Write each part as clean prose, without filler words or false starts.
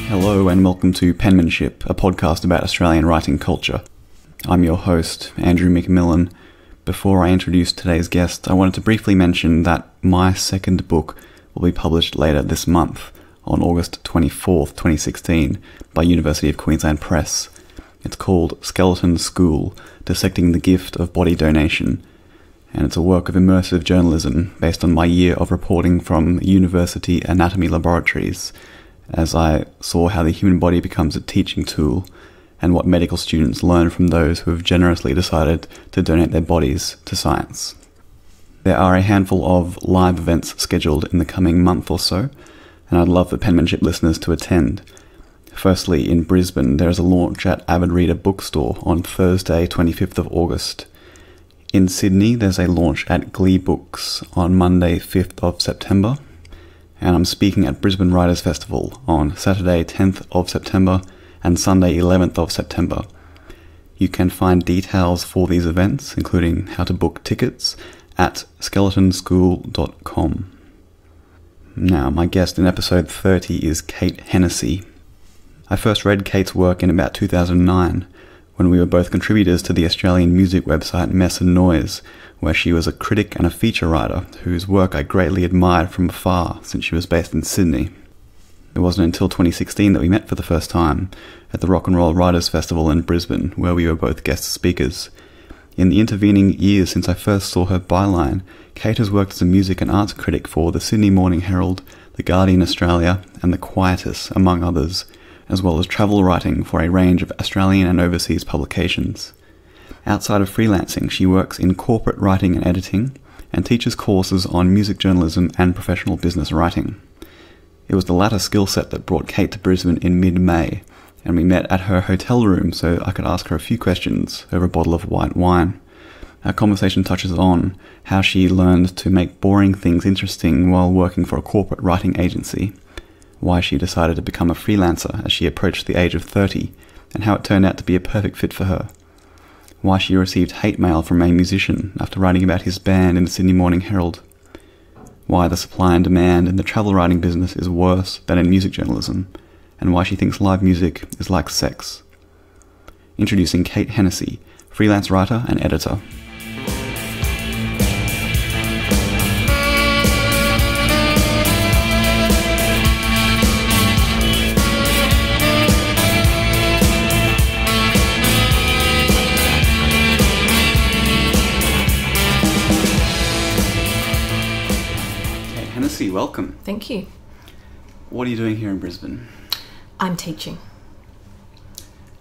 Hello and welcome to Penmanship, a podcast about Australian writing culture. I'm your host, Andrew McMillen. Before I introduce today's guest, I wanted to briefly mention that my second book will be published later this month, on August 24th, 2016, by University of Queensland Press. It's called Skeleton School, Dissecting the Gift of Body Donation, and it's a work of immersive journalism based on my year of reporting from university anatomy laboratories, as I saw how the human body becomes a teaching tool and what medical students learn from those who have generously decided to donate their bodies to science. There are a handful of live events scheduled in the coming month or so, and I'd love for Penmanship listeners to attend. Firstly, in Brisbane, there is a launch at Avid Reader Bookstore on Thursday, 25th of August. In Sydney, there's a launch at Glee Books on Monday, 5th of September. And I'm speaking at Brisbane Writers Festival on Saturday 10th of September and Sunday 11th of September. You can find details for these events, including how to book tickets, at skeletonschool.com. Now, my guest in episode 30 is Kate Hennessy. I first read Kate's work in about 2009, when we were both contributors to the Australian music website Mess+Noise, where she was a critic and a feature writer whose work I greatly admired from afar since she was based in Sydney. It wasn't until 2016 that we met for the first time at the Rock and Roll Writers Festival in Brisbane, where we were both guest speakers. In the intervening years since I first saw her byline, Kate has worked as a music and arts critic for the Sydney Morning Herald, The Guardian Australia, and The Quietus, among others, as well as travel writing for a range of Australian and overseas publications. Outside of freelancing, she works in corporate writing and editing, and teaches courses on music journalism and professional business writing. It was the latter skill set that brought Kate to Brisbane in mid-May, and we met at her hotel room so I could ask her a few questions over a bottle of white wine. Our conversation touches on how she learned to make boring things interesting while working for a corporate writing agency, why she decided to become a freelancer as she approached the age of 30, and how it turned out to be a perfect fit for her, why she received hate mail from a musician after writing about his band in the Sydney Morning Herald, why the supply and demand in the travel writing business is worse than in music journalism, and why she thinks live music is like sex. Introducing Kate Hennessy, freelance writer and editor. Welcome. Thank you. What are you doing here in Brisbane? I'm teaching.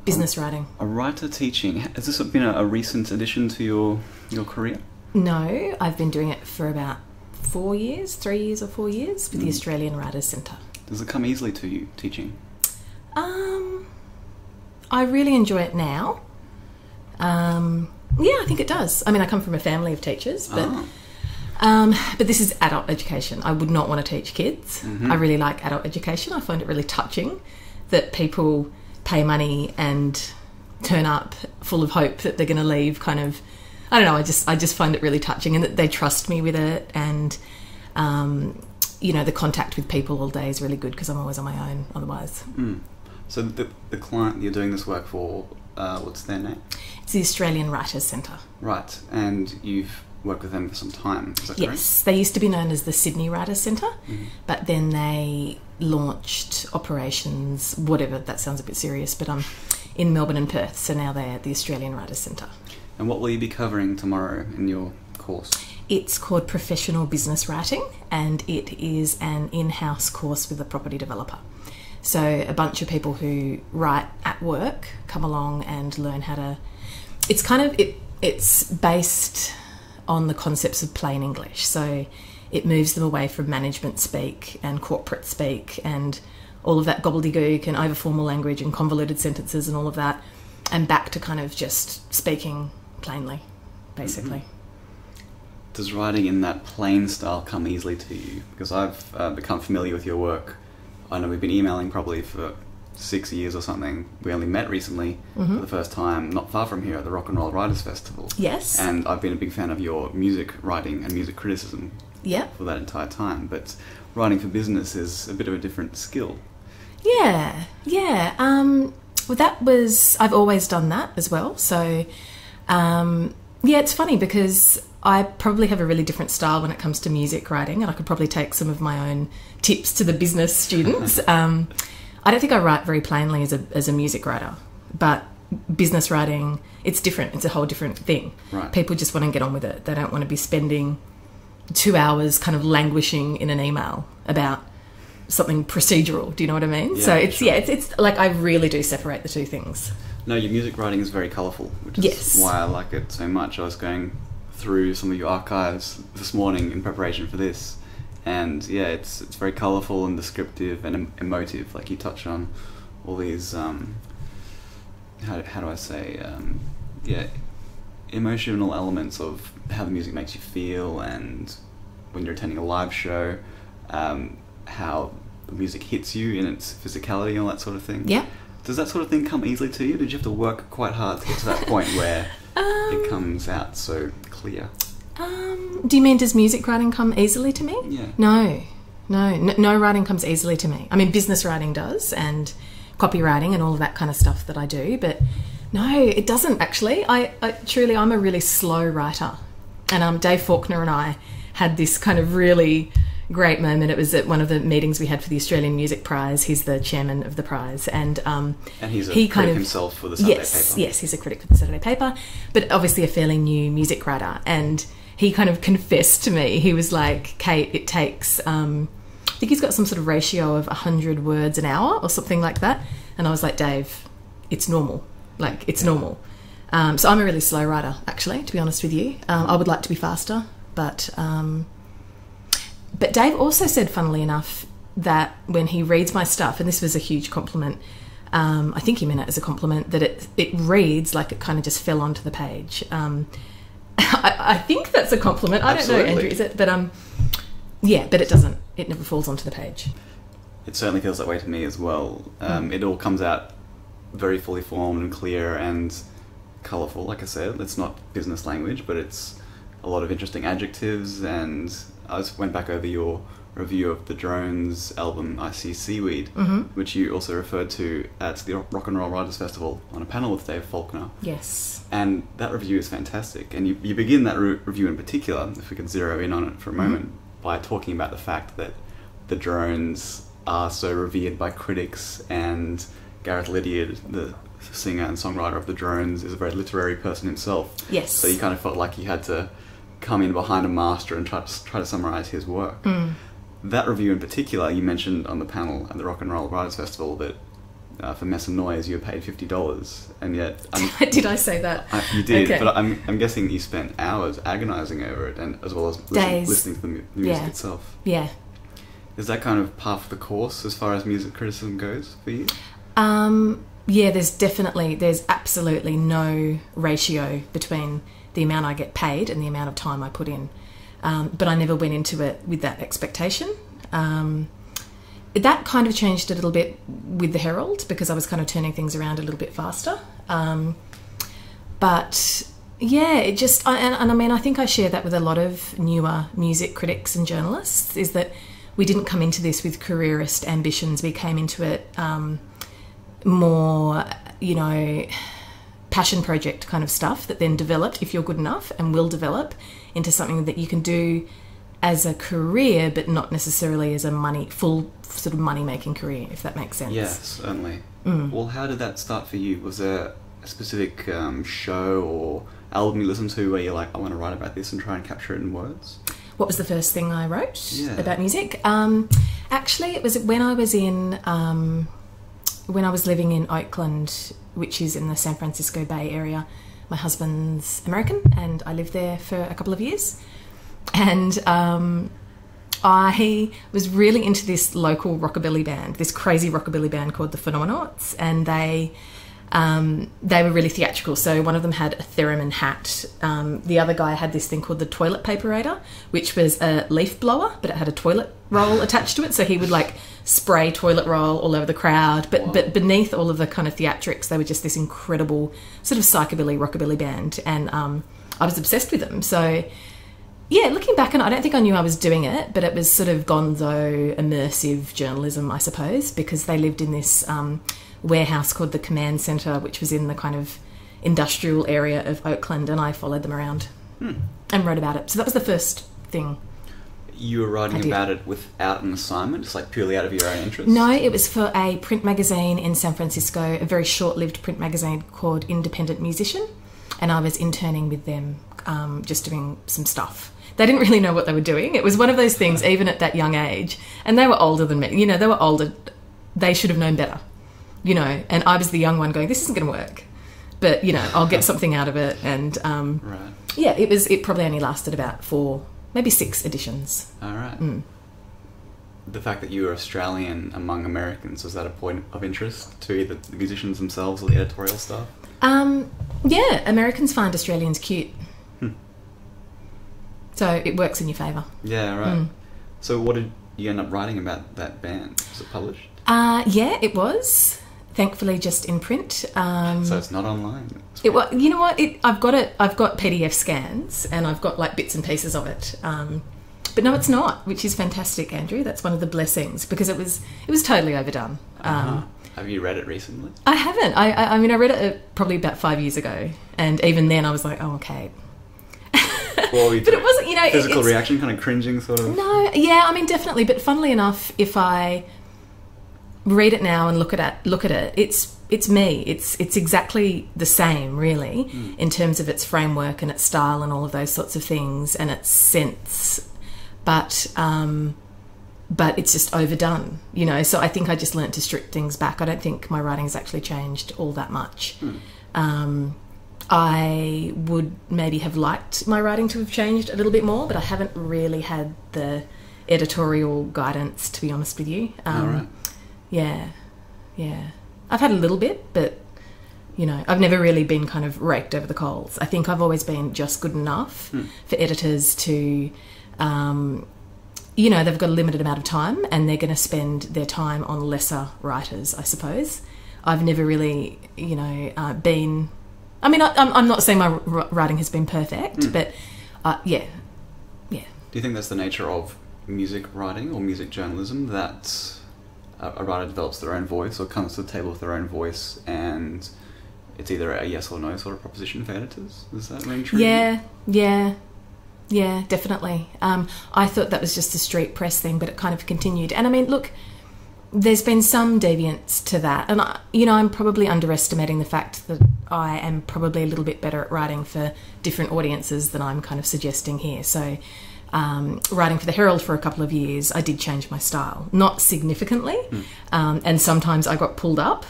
Business writing. A writer teaching. Has this been a recent addition to your career? No, I've been doing it for about 3 years or 4 years with the Australian Writers Centre. Does it come easily to you, teaching? I really enjoy it now. Yeah, I think it does. I mean, I come from a family of teachers, but... but this is adult education. I would not want to teach kids. I really like adult education. I find it really touching that people pay money and turn up full of hope that they're going to leave kind of... I don't know, I just find it really touching, and that they trust me with it, and, the contact with people all day is really good because I'm always on my own otherwise. So the client you're doing this work for, what's their name? It's the Australian Writers Centre. Right, and you've worked with them for some time, is that correct? Yes, they used to be known as the Sydney Writers Centre, but then they launched operations, whatever, that sounds a bit serious, but in Melbourne and Perth, so now they're the Australian Writers Centre. And what will you be covering tomorrow in your course? It's called Professional Business Writing, and it is an in-house course with a property developer. So a bunch of people who write at work come along and learn how to... It's kind of... It's based on the concepts of plain English. So it moves them away from management speak and corporate speak and all of that gobbledygook and over-formal language and convoluted sentences and all of that, and back to kind of just speaking plainly, basically. Does writing in that plain style come easily to you? Because I've become familiar with your work. I know we've been emailing probably for 6 years or something. We only met recently for the first time, not far from here at the Rock and Roll Writers Festival. Yes. And I've been a big fan of your music writing and music criticism for that entire time. But writing for business is a bit of a different skill. Yeah. Well, that was... I've always done that as well. So, it's funny because I probably have a really different style when it comes to music writing, and I could probably take some of my own tips to the business students. I don't think I write very plainly as a music writer, but business writing, it's different. It's a whole different thing. Right. People just want to get on with it. They don't want to be spending 2 hours kind of languishing in an email about something procedural. Do you know what I mean? Yeah, so it's sure. it's like I really do separate the two things. No, your music writing is very colourful, which is why I like it so much. I was going through some of your archives this morning in preparation for this, and it's very colourful and descriptive and emotive. Like you touch on all these how do I say emotional elements of how the music makes you feel, and when you're attending a live show, how the music hits you in its physicality and all that sort of thing. Yeah. Does that sort of thing come easily to you? Did you have to work quite hard to get to that point where it comes out so clear? Do you mean, does music writing come easily to me? Yeah. No writing comes easily to me. I mean, business writing does, and copywriting and all of that kind of stuff that I do, but no, it doesn't actually. I truly, I'm a really slow writer. And Dave Faulkner and I had this kind of really great moment. It was at one of the meetings we had for the Australian Music Prize. He's the chairman of the prize, and he's a critic himself for the Saturday paper. Yes, he's a critic for the Saturday paper, but obviously a fairly new music writer. And he kind of confessed to me. He was like, "Kate, it takes I think he's got some sort of ratio of 100 words an hour or something like that." And I was like, "Dave, it's normal. Like, it's normal." So I'm a really slow writer, actually, to be honest with you. I would like to be faster, but Dave also said, funnily enough, that when he reads my stuff, and this was a huge compliment, I think he meant it as a compliment, that it reads like it kind of just fell onto the page. I think that's a compliment. I don't know, Andrew, is it? But but it doesn't. It never falls onto the page. It certainly feels that way to me as well. It all comes out very fully formed and clear and colourful. Like I said, it's not business language, but it's a lot of interesting adjectives. And I just went back over your review of the Drones album I See Seaweed, which you also referred to at the Rock and Roll Writers Festival on a panel with Dave Faulkner. Yes. And that review is fantastic. And you begin that review in particular, if we could zero in on it for a moment, by talking about the fact that the Drones are so revered by critics, and Gareth Lydiard, the singer and songwriter of the Drones, is a very literary person himself. Yes. So you kind of felt like you had to come in behind a master and try to summarise his work. That review in particular, you mentioned on the panel at the Rock and Roll Writers Festival that for Mess and Noise you were paid $50, and yet... Did I say that? You did, okay. But I'm guessing you spent hours agonising over it, and as well as listening to the music itself. Yeah. Is that kind of par for the course as far as music criticism goes for you? There's absolutely no ratio between the amount I get paid and the amount of time I put in. But I never went into it with that expectation. That kind of changed a little bit with the Herald, because I was kind of turning things around a little bit faster. But yeah, it just... I mean, I think I share that with a lot of newer music critics and journalists, is that we didn't come into this with careerist ambitions. We came into it more, passion project kind of stuff that then developed, if you're good enough, and will develop into something that you can do as a career, but not necessarily as a full sort of money-making career, if that makes sense. Yes, certainly. Well, how did that start for you? Was there a specific show or album you listened to where you're like, I want to write about this and try and capture it in words? What was the first thing I wrote about music? Actually, it was when I was living in Oakland, which is in the San Francisco Bay Area. My husband's American, and I lived there for a couple of years. And I was really into this local rockabilly band, this crazy rockabilly band called the Phenomenauts, and they were really theatrical. So one of them had a theremin hat. The other guy had this thing called the toilet paperator, which was a leaf blower, but it had a toilet roll attached to it. So he would like spray toilet roll all over the crowd. But beneath all of the kind of theatrics, they were just this incredible sort of psychobilly rockabilly band. And I was obsessed with them. So yeah, looking back on it, I don't think I knew I was doing it, but it was sort of gonzo, immersive journalism, I suppose, because they lived in this warehouse called the Command Centre, which was in the kind of industrial area of Oakland, and I followed them around and wrote about it. So that was the first thing. You were writing about it without an assignment, just like purely out of your own interest? No, it was for a print magazine in San Francisco, a very short-lived print magazine called Independent Musician, and I was interning with them, just doing some stuff. They didn't really know what they were doing. It was one of those things, even at that young age, and they were older than me. You know, they were older. They should have known better, you know, and I was the young one going, this isn't going to work. But, you know, I'll get something out of it. And, right. Yeah, it probably only lasted about 4, maybe 6 editions. All right. The fact that you were Australian among Americans, was that a point of interest to either the musicians themselves or the editorial staff? Yeah, Americans find Australians cute. So it works in your favour. Yeah, right. So what did you end up writing about that band? Was it published? Yeah, it was. Thankfully, just in print. So it's not online. You know what? I've got it. I've got PDF scans, and I've got like bits and pieces of it. But no, it's not, which is fantastic, Andrew. That's one of the blessings, because it was totally overdone. Have you read it recently? I haven't. I mean, I read it probably about 5 years ago, and even then, I was like, oh, okay. But it wasn't, you know, physical reaction, kind of cringing, sort of. No, yeah, I mean, definitely. But funnily enough, if I read it now and look at it, it's me. It's exactly the same, really, in terms of its framework and its style and all of those sorts of things and its sense. But it's just overdone, you know. So I think I just learnt to strip things back. I don't think my writing's actually changed all that much. I would maybe have liked my writing to have changed a little bit more, but I haven't really had the editorial guidance, to be honest with you. All right. Yeah. I've had a little bit, but, you know, I've never really been kind of raked over the coals. I think I've always been just good enough for editors to, you know, they've got a limited amount of time and they're going to spend their time on lesser writers, I suppose. I've never really, you know, been... I mean, I'm not saying my writing has been perfect, but yeah. Do you think that's the nature of music writing or music journalism, that a writer develops their own voice or comes to the table with their own voice, and it's either a yes or no sort of proposition for editors? Does that ring true? Yeah, definitely. I thought that was just a street press thing, but it kind of continued. And I mean, look, there's been some deviance to that, and I'm probably underestimating the fact that I am probably a little bit better at writing for different audiences than I'm kind of suggesting here. So writing for the Herald for a couple of years, I did change my style, not significantly, and sometimes I got pulled up.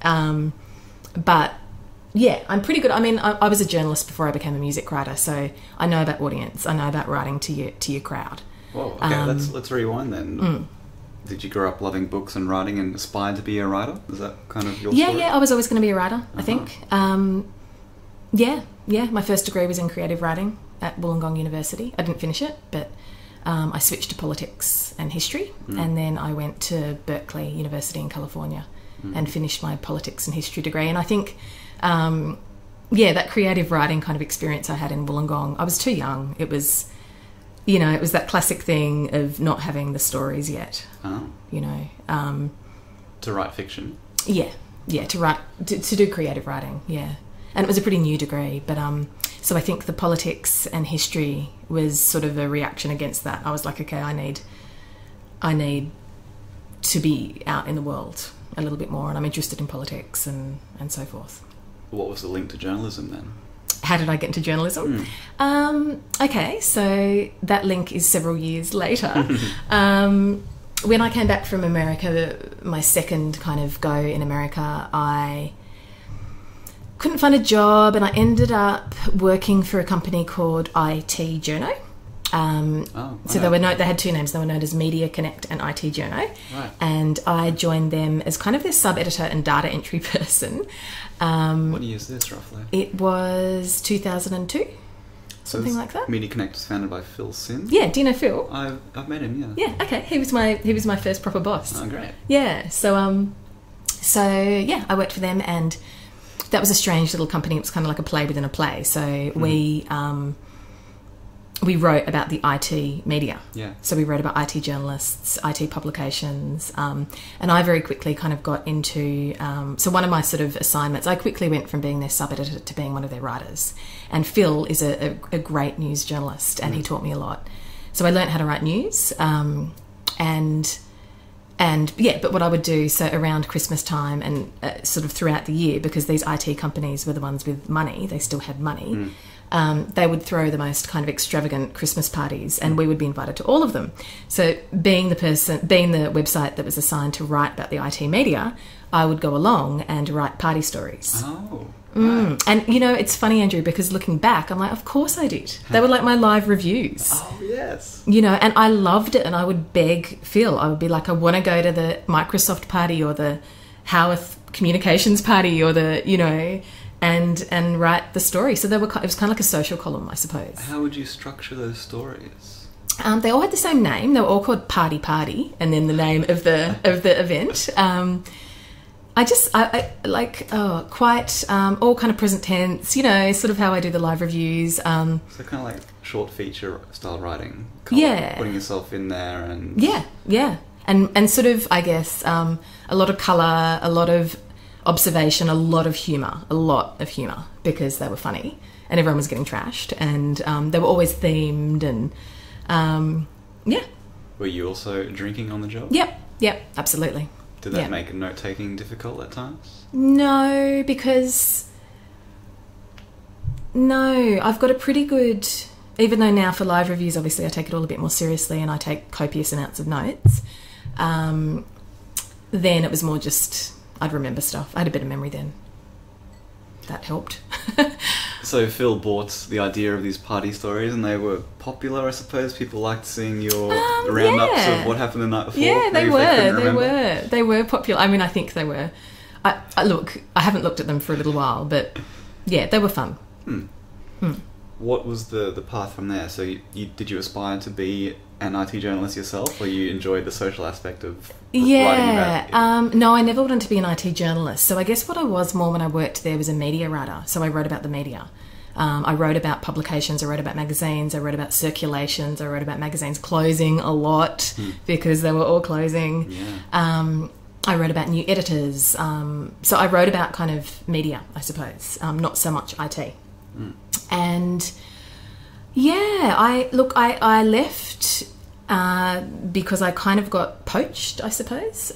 But yeah, I'm pretty good. I mean, I was a journalist before I became a music writer, so I know about audience. I know about writing to your crowd. Well, okay, let's rewind then. Did you grow up loving books and writing and aspire to be a writer? Is that kind of your story? Yeah, I was always going to be a writer, I think. My first degree was in creative writing at Wollongong University. I didn't finish it, but I switched to politics and history, and then I went to Berkeley University in California and finished my politics and history degree. And I think, that creative writing kind of experience I had in Wollongong, I was too young. It was... You know, it was that classic thing of not having the stories yet. You know, to write fiction. Yeah, to do creative writing. Yeah, and it was a pretty new degree, but so I think the politics and history was sort of a reaction against that. I was like, okay, I need to be out in the world a little bit more, and I'm interested in politics and so forth. What was the link to journalism then? How did I get into journalism? Okay, so that link is several years later. When I came back from America, my second kind of go in America, I couldn't find a job, and I ended up working for a company called IT Journo. So they had two names. They were known as Media Connect and IT Journo. Right. And I joined them as kind of their sub-editor and data entry person. What year is this, roughly? It was 2002, something like that. Media Connect was founded by Phil Sims. Yeah, do you know Phil? I've met him, yeah. Yeah, okay. He was my first proper boss. Oh, great. Yeah, so I worked for them, and that was a strange little company. It was kind of like a play within a play. So we we wrote about the IT media. Yeah. So we wrote about IT journalists, IT publications, and I very quickly kind of got into... so one of my sort of assignments, I quickly went from being their sub-editor to being one of their writers. And Phil is a great news journalist, and he taught me a lot. So I learned how to write news, and yeah, but what I would do, so around Christmas time and sort of throughout the year, because these IT companies were the ones with money, they still had money, they would throw the most kind of extravagant Christmas parties, and we would be invited to all of them. So being the website that was assigned to write about the IT media, I would go along and write party stories. Oh, right. And, you know, it's funny, Andrew, because looking back, I'm like, of course I did. They were like my live reviews. Oh, yes. You know, and I loved it, and I would beg Phil. I would be like, I want to go to the Microsoft party or the Howarth Communications party or the, you know, and write the story. So it was kind of like a social column, I suppose. How would you structure those stories? They all had the same name. They were all called Party, and then the name of the event. I like quite all kind of present tense, you know, sort of how I do the live reviews. So kind of like short feature style writing. Yeah. Putting yourself in there and... Yeah. And sort of, I guess, a lot of colour, a lot of observation, a lot of humour, because they were funny and everyone was getting trashed, and they were always themed, and yeah. Were you also drinking on the job? Yep, absolutely. Did that make note-taking difficult at times? No, because... No, I've got a pretty good... Even though now for live reviews, obviously, I take it all a bit more seriously and I take copious amounts of notes, then it was more just... I'd remember stuff. I had a bit of memory then. That helped. So Phil bought the idea of these party stories, and they were popular, I suppose. People liked seeing your roundups of what happened the night before. Yeah, they were popular. I mean, I think they were. I haven't looked at them for a little while, but yeah, they were fun. What was the path from there? So did you aspire to be an IT journalist yourself, or you enjoyed the social aspect of writing about it? No, I never wanted to be an IT journalist. So I guess what I was more when I worked there was a media writer. So I wrote about the media. I wrote about publications, I wrote about magazines, I wrote about circulations, I wrote about magazines closing a lot because they were all closing. Yeah. I wrote about new editors. So I wrote about kind of media, I suppose, not so much IT. And yeah, I left because I kind of got poached, I suppose,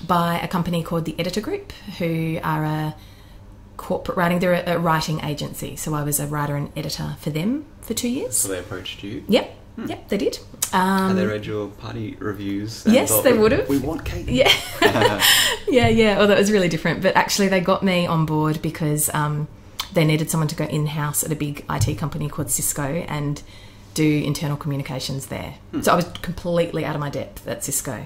by a company called the Editor Group, who are a corporate writing. They're a writing agency. So I was a writer and editor for them for 2 years. So they approached you? Yep, they did. And they read your party reviews? Yes, they would have. We want Kate. Yeah. yeah. Although it was really different. But actually they got me on board because they needed someone to go in-house at a big IT company called Cisco and do internal communications there. So I was completely out of my depth at Cisco.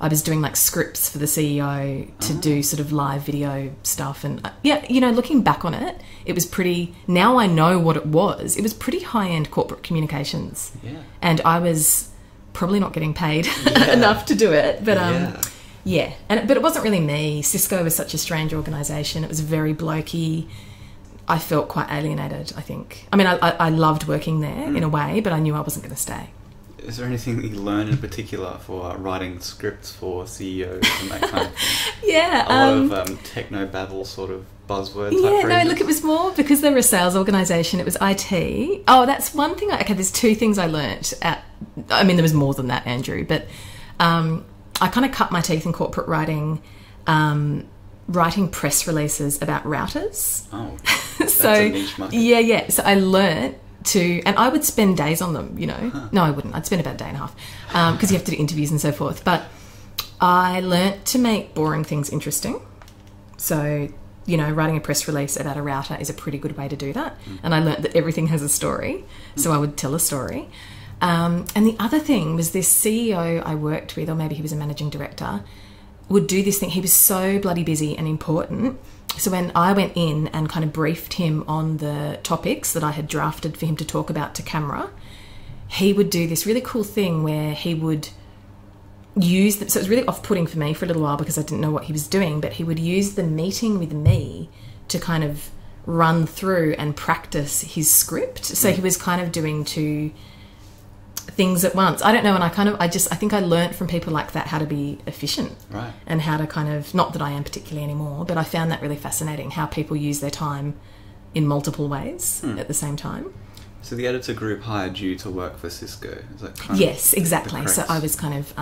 I was doing like scripts for the CEO to do sort of live video stuff. And yeah, you know, looking back on it, it was pretty... Now I know what it was. It was pretty high-end corporate communications. Yeah. And I was probably not getting paid enough to do it. But yeah. But it wasn't really me. Cisco was such a strange organisation. It was very blokey. I felt quite alienated, I think. I mean, I loved working there in a way, but I knew I wasn't going to stay. Is there anything that you learned in particular for writing scripts for CEOs and that kind of thing? Yeah. A lot of techno-babble sort of buzzword type phrases? No, look, it was more because they were a sales organisation, it was IT. Oh, that's one thing. Okay, there's two things I learnt at... I mean, there was more than that, Andrew, but I kind of cut my teeth in corporate writing, writing press releases about routers. Oh, that's a niche market. Yeah. So I learnt to... And I would spend days on them, you know. No, I wouldn't. I'd spend about a day and a half because you have to do interviews and so forth. But I learnt to make boring things interesting. So, you know, writing a press release about a router is a pretty good way to do that. And I learnt that everything has a story. So I would tell a story. And the other thing was this CEO I worked with, or maybe he was a managing director, would do this thing. He was so bloody busy and important. So when I went in and kind of briefed him on the topics that I had drafted for him to talk about to camera, he would do this really cool thing where he would use... So it was really off-putting for me for a little while because I didn't know what he was doing, but he would use the meeting with me to kind of run through and practice his script. So he was kind of doing two things at once. I don't know, and I think I learnt from people like that how to be efficient, right, and how to kind of, not that I am particularly anymore, but I found that really fascinating, how people use their time in multiple ways at the same time. So the editor group hired you to work for Cisco. Is that kind yes, of exactly. So I was kind of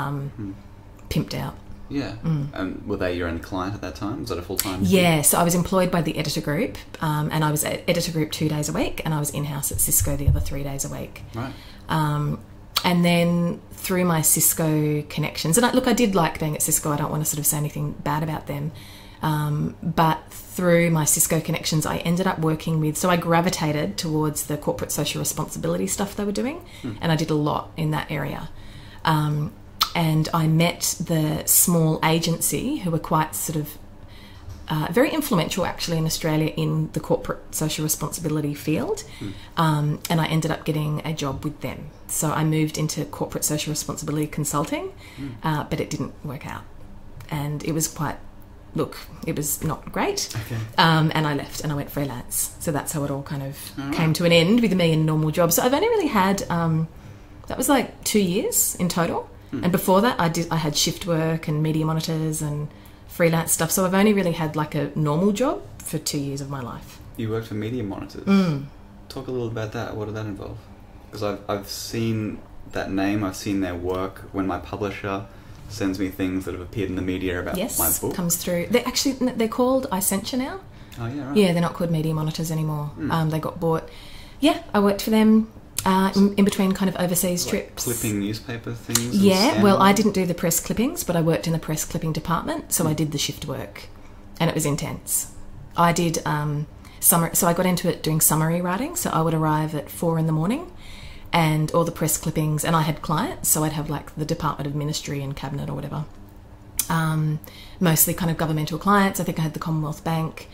pimped out. Yeah. And were they your only client at that time? Was that a full-time? Yeah, so I was employed by the editor group, and I was at editor group 2 days a week, and I was in-house at Cisco the other 3 days a week. Right. And then through my Cisco connections, and I did like being at Cisco, I don't want to sort of say anything bad about them, but through my Cisco connections, I ended up working with, so I gravitated towards the corporate social responsibility stuff they were doing, and I did a lot in that area. And I met the small agency who were quite sort of very influential actually in Australia in the corporate social responsibility field, and I ended up getting a job with them. So I moved into corporate social responsibility consulting, but it didn't work out, and it was it was not great. Okay. And I left and I went freelance. So that's how it all kind of came to an end with me in a normal job. So I've only really had, that was like 2 years in total. And before that I had shift work and media monitors and freelance stuff. So I've only really had like a normal job for 2 years of my life. You worked for media monitors. Talk a little about that. What did that involve? Because I've seen that name, I've seen their work when my publisher sends me things that have appeared in the media about my book. Comes through. They're called iSentia now. Oh yeah, right. Yeah, they're not called media monitors anymore. They got bought. Yeah, I worked for them in between kind of overseas trips. Clipping newspaper things? Yeah, well, I didn't do the press clippings, but I worked in the press clipping department, so I did the shift work, and it was intense. I did so I got into it doing summary writing, so I would arrive at 4 a.m, and all the press clippings, and I had clients, so I'd have like the Department of Ministry and Cabinet or whatever. Mostly kind of governmental clients. I think I had the Commonwealth Bank,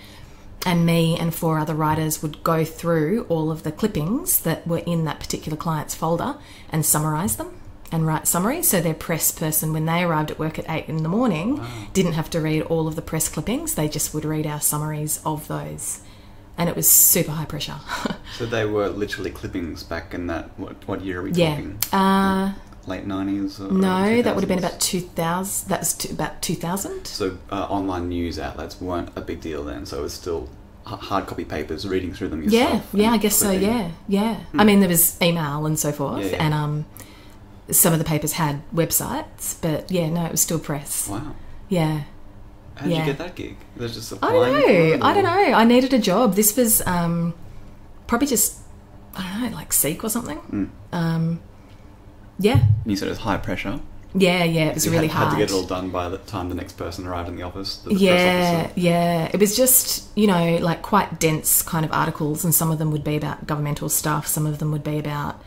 and me and 4 other writers would go through all of the clippings that were in that particular client's folder and summarise them and write summaries. So their press person, when they arrived at work at 8 a.m, didn't have to read all of the press clippings. They just would read our summaries of those. And it was super high pressure. So they were literally clippings back in that, what year are we talking? Late 90s? Or no, that would have been about 2000. That was about 2000. So online news outlets weren't a big deal then, so it was still hard copy papers, reading through them yourself. Yeah, I guess clipping. So, yeah. I mean, there was email and so forth, and some of the papers had websites, but yeah, no, it was still press. Wow. Yeah. How did you get that gig? There's just I don't know. I needed a job. This was probably just, I don't know, like Seek or something. Yeah. And you said it was high pressure? Yeah, it was really hard. Had to get it all done by the time the next person arrived in the office? The press officer. Yeah. It was just, like quite dense kind of articles, and some of them would be about governmental stuff, some of them would be about,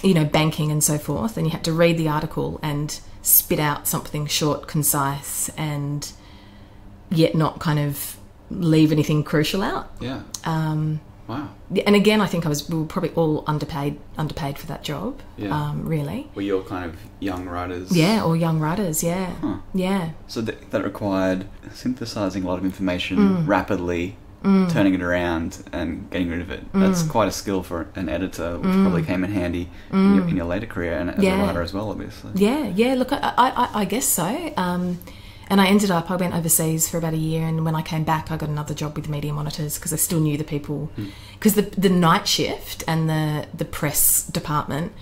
banking and so forth, and you had to read the article and spit out something short, concise, and yet not kind of leave anything crucial out. Yeah. Wow. And again, I think we were probably all underpaid for that job. Yeah. Really. Were you all kind of young writers? Yeah, all young writers. Yeah. Huh. Yeah. So that required synthesizing a lot of information rapidly, turning it around and getting rid of it. That's quite a skill for an editor, which probably came in handy in your later career, and as a writer as well, obviously. Yeah. Look, I guess so. And I went overseas for about a year, and when I came back, I got another job with Media Monitors because I still knew the people. Because the night shift and the press department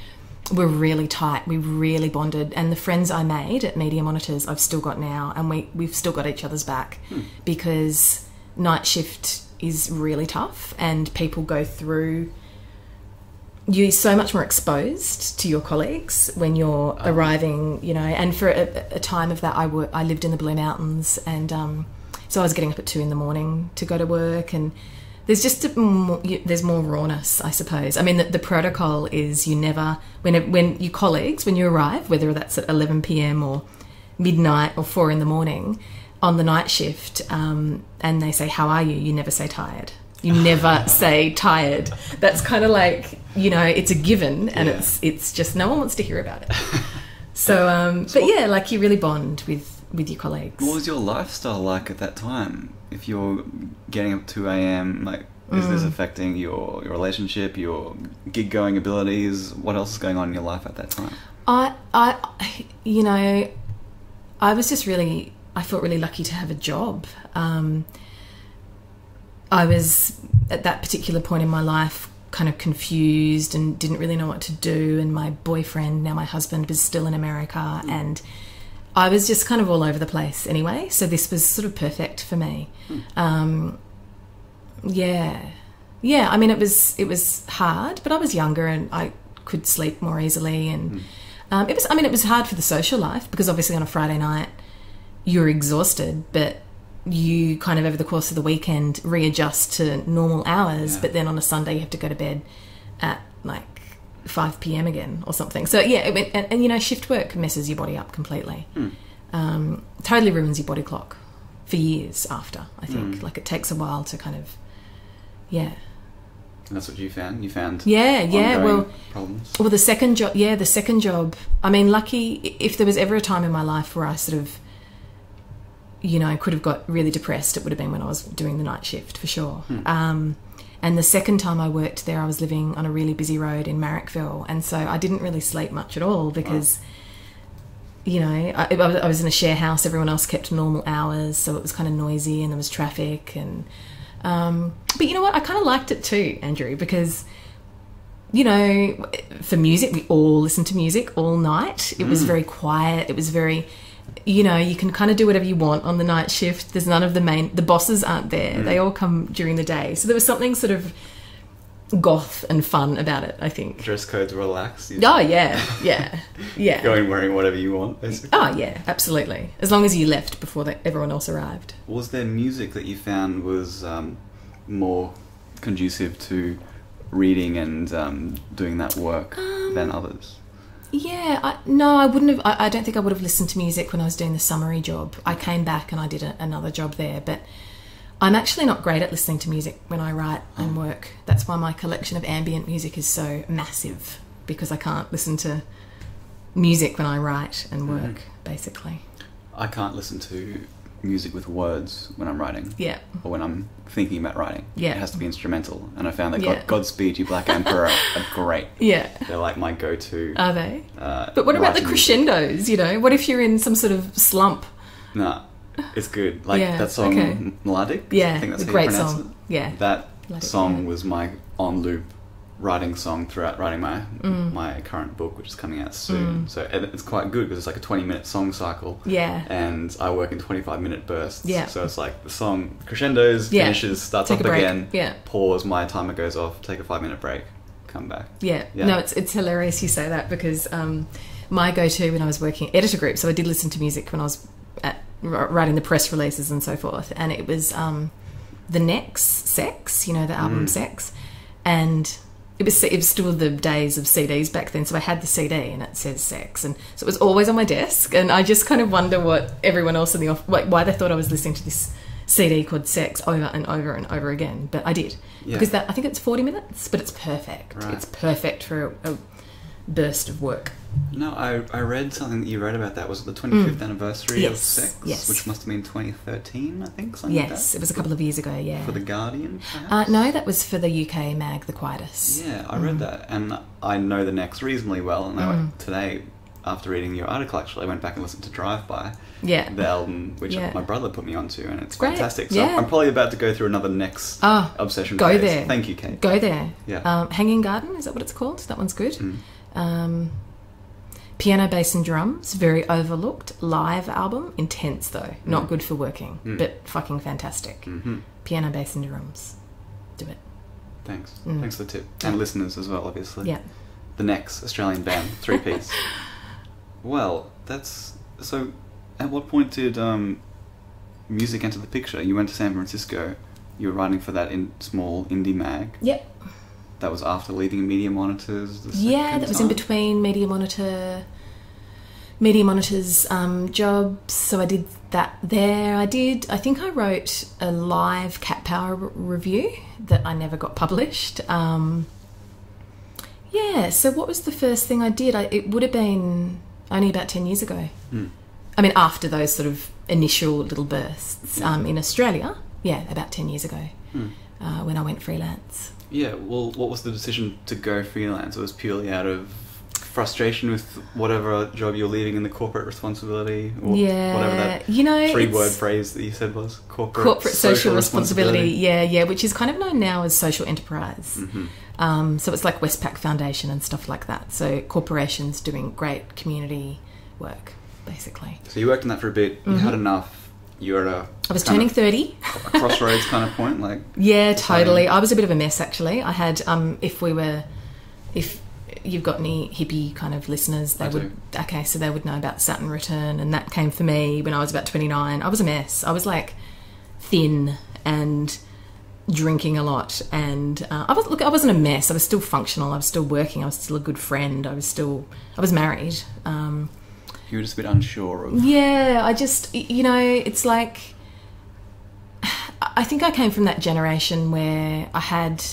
were really tight. We really bonded, and the friends I made at Media Monitors I've still got now, and we've still got each other's back because night shift is really tough, and people go through. You're so much more exposed to your colleagues when you're arriving, and for a time of that, I lived in the Blue Mountains, and so I was getting up at 2 a.m. to go to work, and there's just there's more rawness, I suppose. I mean, the protocol is you never, when your colleagues, when you arrive, whether that's at 11 p.m. or midnight or 4 a.m, on the night shift, and they say, "How are you?" You never say tired. You never say tired. That's kind of like, it's a given, and it's just no one wants to hear about it. So, but yeah, like you really bond with with your colleagues. What was your lifestyle like at that time? If you're getting up at 2 a.m, like, is this affecting your relationship, your gig-going abilities? What else is going on in your life at that time? You know, I was just really, I felt really lucky to have a job. I was, at that particular point in my life, kind of confused and didn't really know what to do, and my boyfriend, now my husband, was still in America, and I was just kind of all over the place anyway, so this was sort of perfect for me. I mean, it was hard, but I was younger and I could sleep more easily, and it was hard for the social life, because obviously on a Friday night you're exhausted, but you kind of over the course of the weekend readjust to normal hours, but then on a Sunday you have to go to bed at like 5 p.m. again or something. So yeah, and you know, shift work messes your body up completely. Totally ruins your body clock for years after, I think. Like, it takes a while to kind of, And that's what you found? You found problems? Well, the second job, I mean, lucky, if there was ever a time in my life where I sort of, you know, could have got really depressed, it would have been when I was doing the night shift, for sure. And the second time I worked there, I was living on a really busy road in Marrickville, and so I didn't really sleep much at all, because you know, I was in a share house, everyone else kept normal hours, so it was kind of noisy and there was traffic, and but you know what, I kind of liked it too, Andrew, because, you know, for music, we all listened to music all night. It was very quiet, it was very, you know, you can kind of do whatever you want on the night shift. There's none of the bosses aren't there. They all come during the day. So there was something sort of goth and fun about it, I think. Dress codes relaxed. Oh, yeah. Going wearing whatever you want, basically. Oh, yeah, absolutely. As long as you left before everyone else arrived. Was there music that you found was more conducive to reading and doing that work than others? Yeah, I wouldn't have. I don't think I would have listened to music when I was doing the summary job. I came back and I did another job there, but I'm actually not great at listening to music when I write and work. That's why my collection of ambient music is so massive, because I can't listen to music when I write and work, basically. I can't listen to music with words when I'm writing. Yeah. Or when I'm thinking about writing. Yeah. It has to be instrumental. And I found that Godspeed You Black Emperor are great. Yeah. They're like my go-to. Are they? But what about the crescendos, you know? What if you're in some sort of slump? Nah, it's good. Like that song, Melodic? Yeah, I think that's a how great you pronounce song. it. Yeah. That Melodic, song was my on-loop writing song throughout writing my current book, which is coming out soon. So it's quite good, because it's like a 20-minute song cycle. Yeah. And I work in 25-minute bursts. Yeah. So it's like the song crescendos, finishes, starts take up a break. again, pause, my timer goes off, take a 5-minute break, come back. Yeah. No, it's hilarious you say that, because my go-to when I was working editor group, so I did listen to music when I was writing the press releases and so forth, and it was the Next Sex, you know, the album Sex, and it was still the days of CDs back then, so I had the CD and it says Sex, and so it was always on my desk, and I just kind of wonder what everyone else in the office, why they thought I was listening to this CD called Sex over and over and over again, but I did, because I think it's 40 minutes, but it's perfect. Right. It's perfect for a burst of work. No, I read something that you wrote about that. Was it the 25th anniversary of Sex? Yes. Which must have been 2013, I think, something like that. It was a couple of years ago, yeah. For The Guardian, perhaps? No, that was for the UK mag, The Quietus. Yeah, I read that, and I know the Next reasonably well, and today, after reading your article, actually, I went back and listened to Drive By, the album, which my brother put me onto, and it's fantastic. So I'm probably about to go through another Next obsession go phase. there. Thank you, Kate. Go there. Yeah. Hanging Garden, is that what it's called? That one's good. Piano, bass and drums, very overlooked. Live album, intense though. Not good for working, but fucking fantastic. Piano, bass and drums. Do it. Thanks. Thanks for the tip. And listeners as well, obviously. Yeah. The Next Australian band, 3-piece. Well, that's... So, at what point did music enter the picture? You went to San Francisco. You were writing for that small indie mag. Yep. That was after leaving Media Monitors. That was in between Media Monitor's jobs. So I did that there. I think I wrote a live Cat Power review that I never got published. So what was the first thing I did? It would have been only about 10 years ago. I mean, after those sort of initial little bursts in Australia, about 10 years ago, when I went freelance. Yeah, well, what was the decision to go freelance? It was purely out of frustration with whatever job you're leaving in the corporate responsibility, or whatever that three-word phrase that you said was, corporate social responsibility. Yeah, which is kind of known now as social enterprise. So it's like Westpac Foundation and stuff like that. So corporations doing great community work, basically. So you worked on that for a bit. You had enough. You were at I was turning 30. A crossroads kind of point, like. Yeah, totally. I was a bit of a mess, actually. I had if you've got any hippie kind of listeners, they would know about the Saturn return, and that came for me when I was about 29. I was a mess. I was like thin and drinking a lot, and I wasn't a mess. I was still functional. I was still working. I was still a good friend. I was married. You were just a bit unsure of. Yeah, I just, it's like, I think I came from that generation where I had,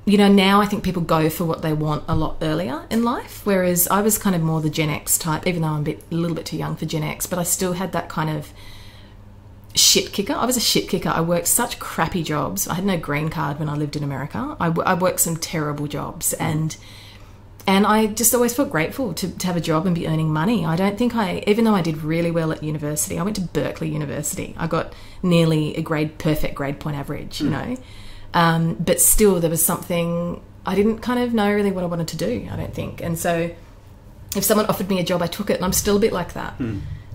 now I think people go for what they want a lot earlier in life, whereas I was kind of more the Gen X type, even though I'm a little bit too young for Gen X, but I still had that kind of shit kicker. I was a shit kicker. I worked such crappy jobs. I had no green card when I lived in America. I worked some terrible jobs, and I just always felt grateful to have a job and be earning money. I don't think even though I did really well at university, I went to Berkeley University. I got nearly a perfect grade point average, but still there was something, I didn't kind of know really what I wanted to do, I don't think. And so if someone offered me a job, I took it, and I'm still a bit like that.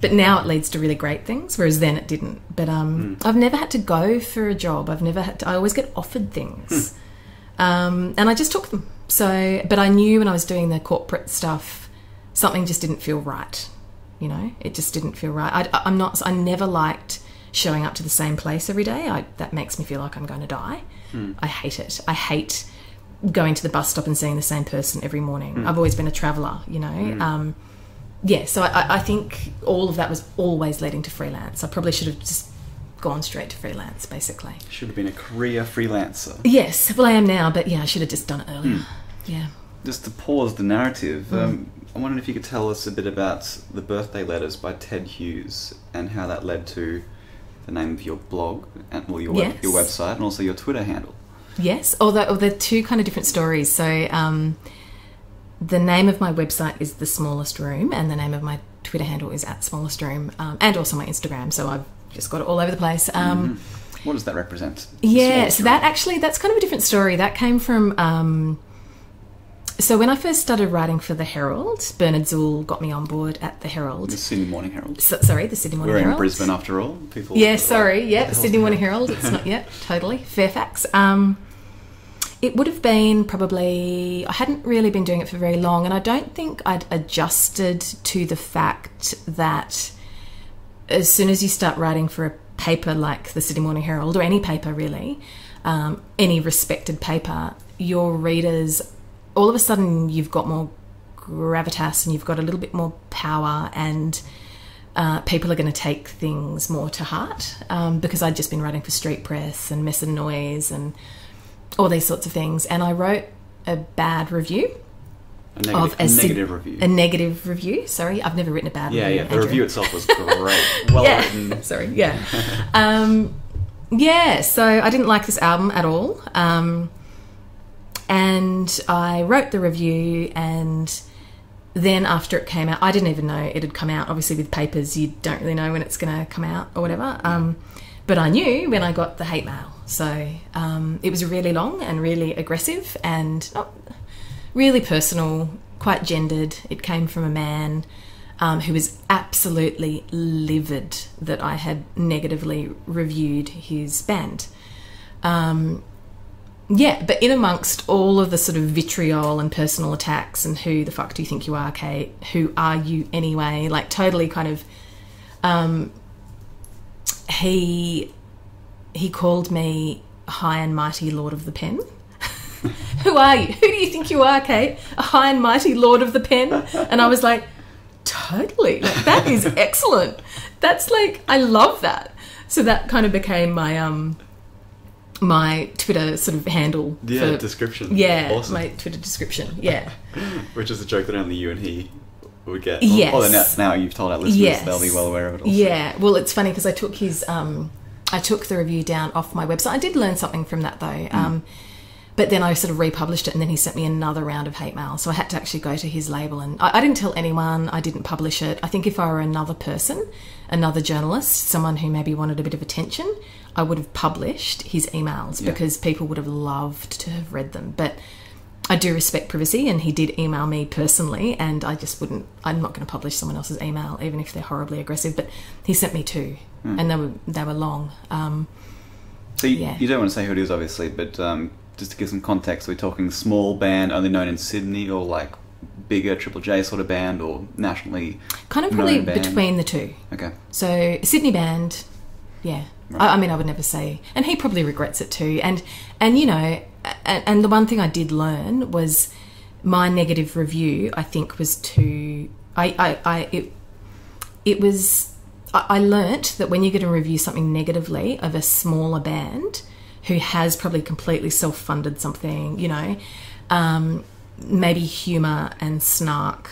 But now it leads to really great things, whereas then it didn't. But I've never had to go for a job. I always get offered things. And I just took them. So, but I knew when I was doing the corporate stuff, something just didn't feel right. It just didn't feel right. I never liked showing up to the same place every day. That makes me feel like I'm going to die. I hate it. I hate going to the bus stop and seeing the same person every morning. I've always been a traveller, so I think all of that was always leading to freelance. I probably should have just gone straight to freelance, basically. Should have been a career freelancer. Yes, well, I am now, but I should have just done it earlier. Yeah. Just to pause the narrative, I wondered if you could tell us a bit about The Birthday Letters by Ted Hughes and how that led to the name of your blog, and your website, and also your Twitter handle. Yes, although they're two kind of different stories. So the name of my website is The Smallest Room, and the name of my Twitter handle is @smallestroom, and also my Instagram, so I've just got it all over the place. What does that represent? So that's kind of a different story. That came from... So when I first started writing for the Herald, Bernard Zool got me on board at the Herald. The Sydney Morning Herald. The Sydney Morning Herald. We're in Brisbane after all. The Sydney Morning Herald. It's not yet, totally. Fairfax. It would have been probably... I hadn't really been doing it for very long, and I don't think I'd adjusted to the fact that as soon as you start writing for a paper like the Sydney Morning Herald, or any paper really, any respected paper, your readers... all of a sudden you've got more gravitas and you've got a little bit more power, and people are going to take things more to heart, because I'd just been writing for Street Press and Mess+Noise and all these sorts of things, and I wrote a bad review. A negative review. A negative review, sorry. I've never written a bad review. Yeah, the review itself was great. Well written. Sorry, so I didn't like this album at all. And I wrote the review, and then after it came out, I didn't even know it had come out. Obviously with papers, you don't really know when it's going to come out or whatever. But I knew when I got the hate mail. So it was really long and really aggressive and really personal, quite gendered. It came from a man who was absolutely livid that I had negatively reviewed his band. But in amongst all of the sort of vitriol and personal attacks and who the fuck do you think you are, Kate? Who are you anyway? Like totally kind of... He called me high and mighty Lord of the Pen. Who are you? Who do you think you are, Kate? A high and mighty Lord of the Pen? And I was like, totally. Like, that is excellent. That's like, I love that. So that kind of became my... my Twitter sort of handle. Description. Yeah, awesome. My Twitter description, yeah. Which is a joke that only you and he would get. Yes. Well, now you've told our listeners, they'll be well aware of it also. Yeah. Well, it's funny because I took I took the review down off my website. I did learn something from that though. But then I sort of republished it, and then he sent me another round of hate mail. So I had to actually go to his label, and I didn't tell anyone. I didn't publish it. I think if I were another person, another journalist, someone who maybe wanted a bit of attention, I would have published his emails because people would have loved to have read them. But I do respect privacy, and he did email me personally, and I just wouldn't. I'm not going to publish someone else's email, even if they're horribly aggressive. But he sent me two, and they were long. So you don't want to say who it is, obviously, but just to give some context, we're talking small band, only known in Sydney, or like bigger Triple J sort of band, or nationally kind of probably known band? Between the two. Okay. So Sydney band, yeah. Right. I mean, I would never say, and he probably regrets it too. And you know, and the one thing I did learn was my negative review, I think, was too. I learnt that when you're going to review something negatively of a smaller band who has probably completely self-funded something, you know, maybe humour and snark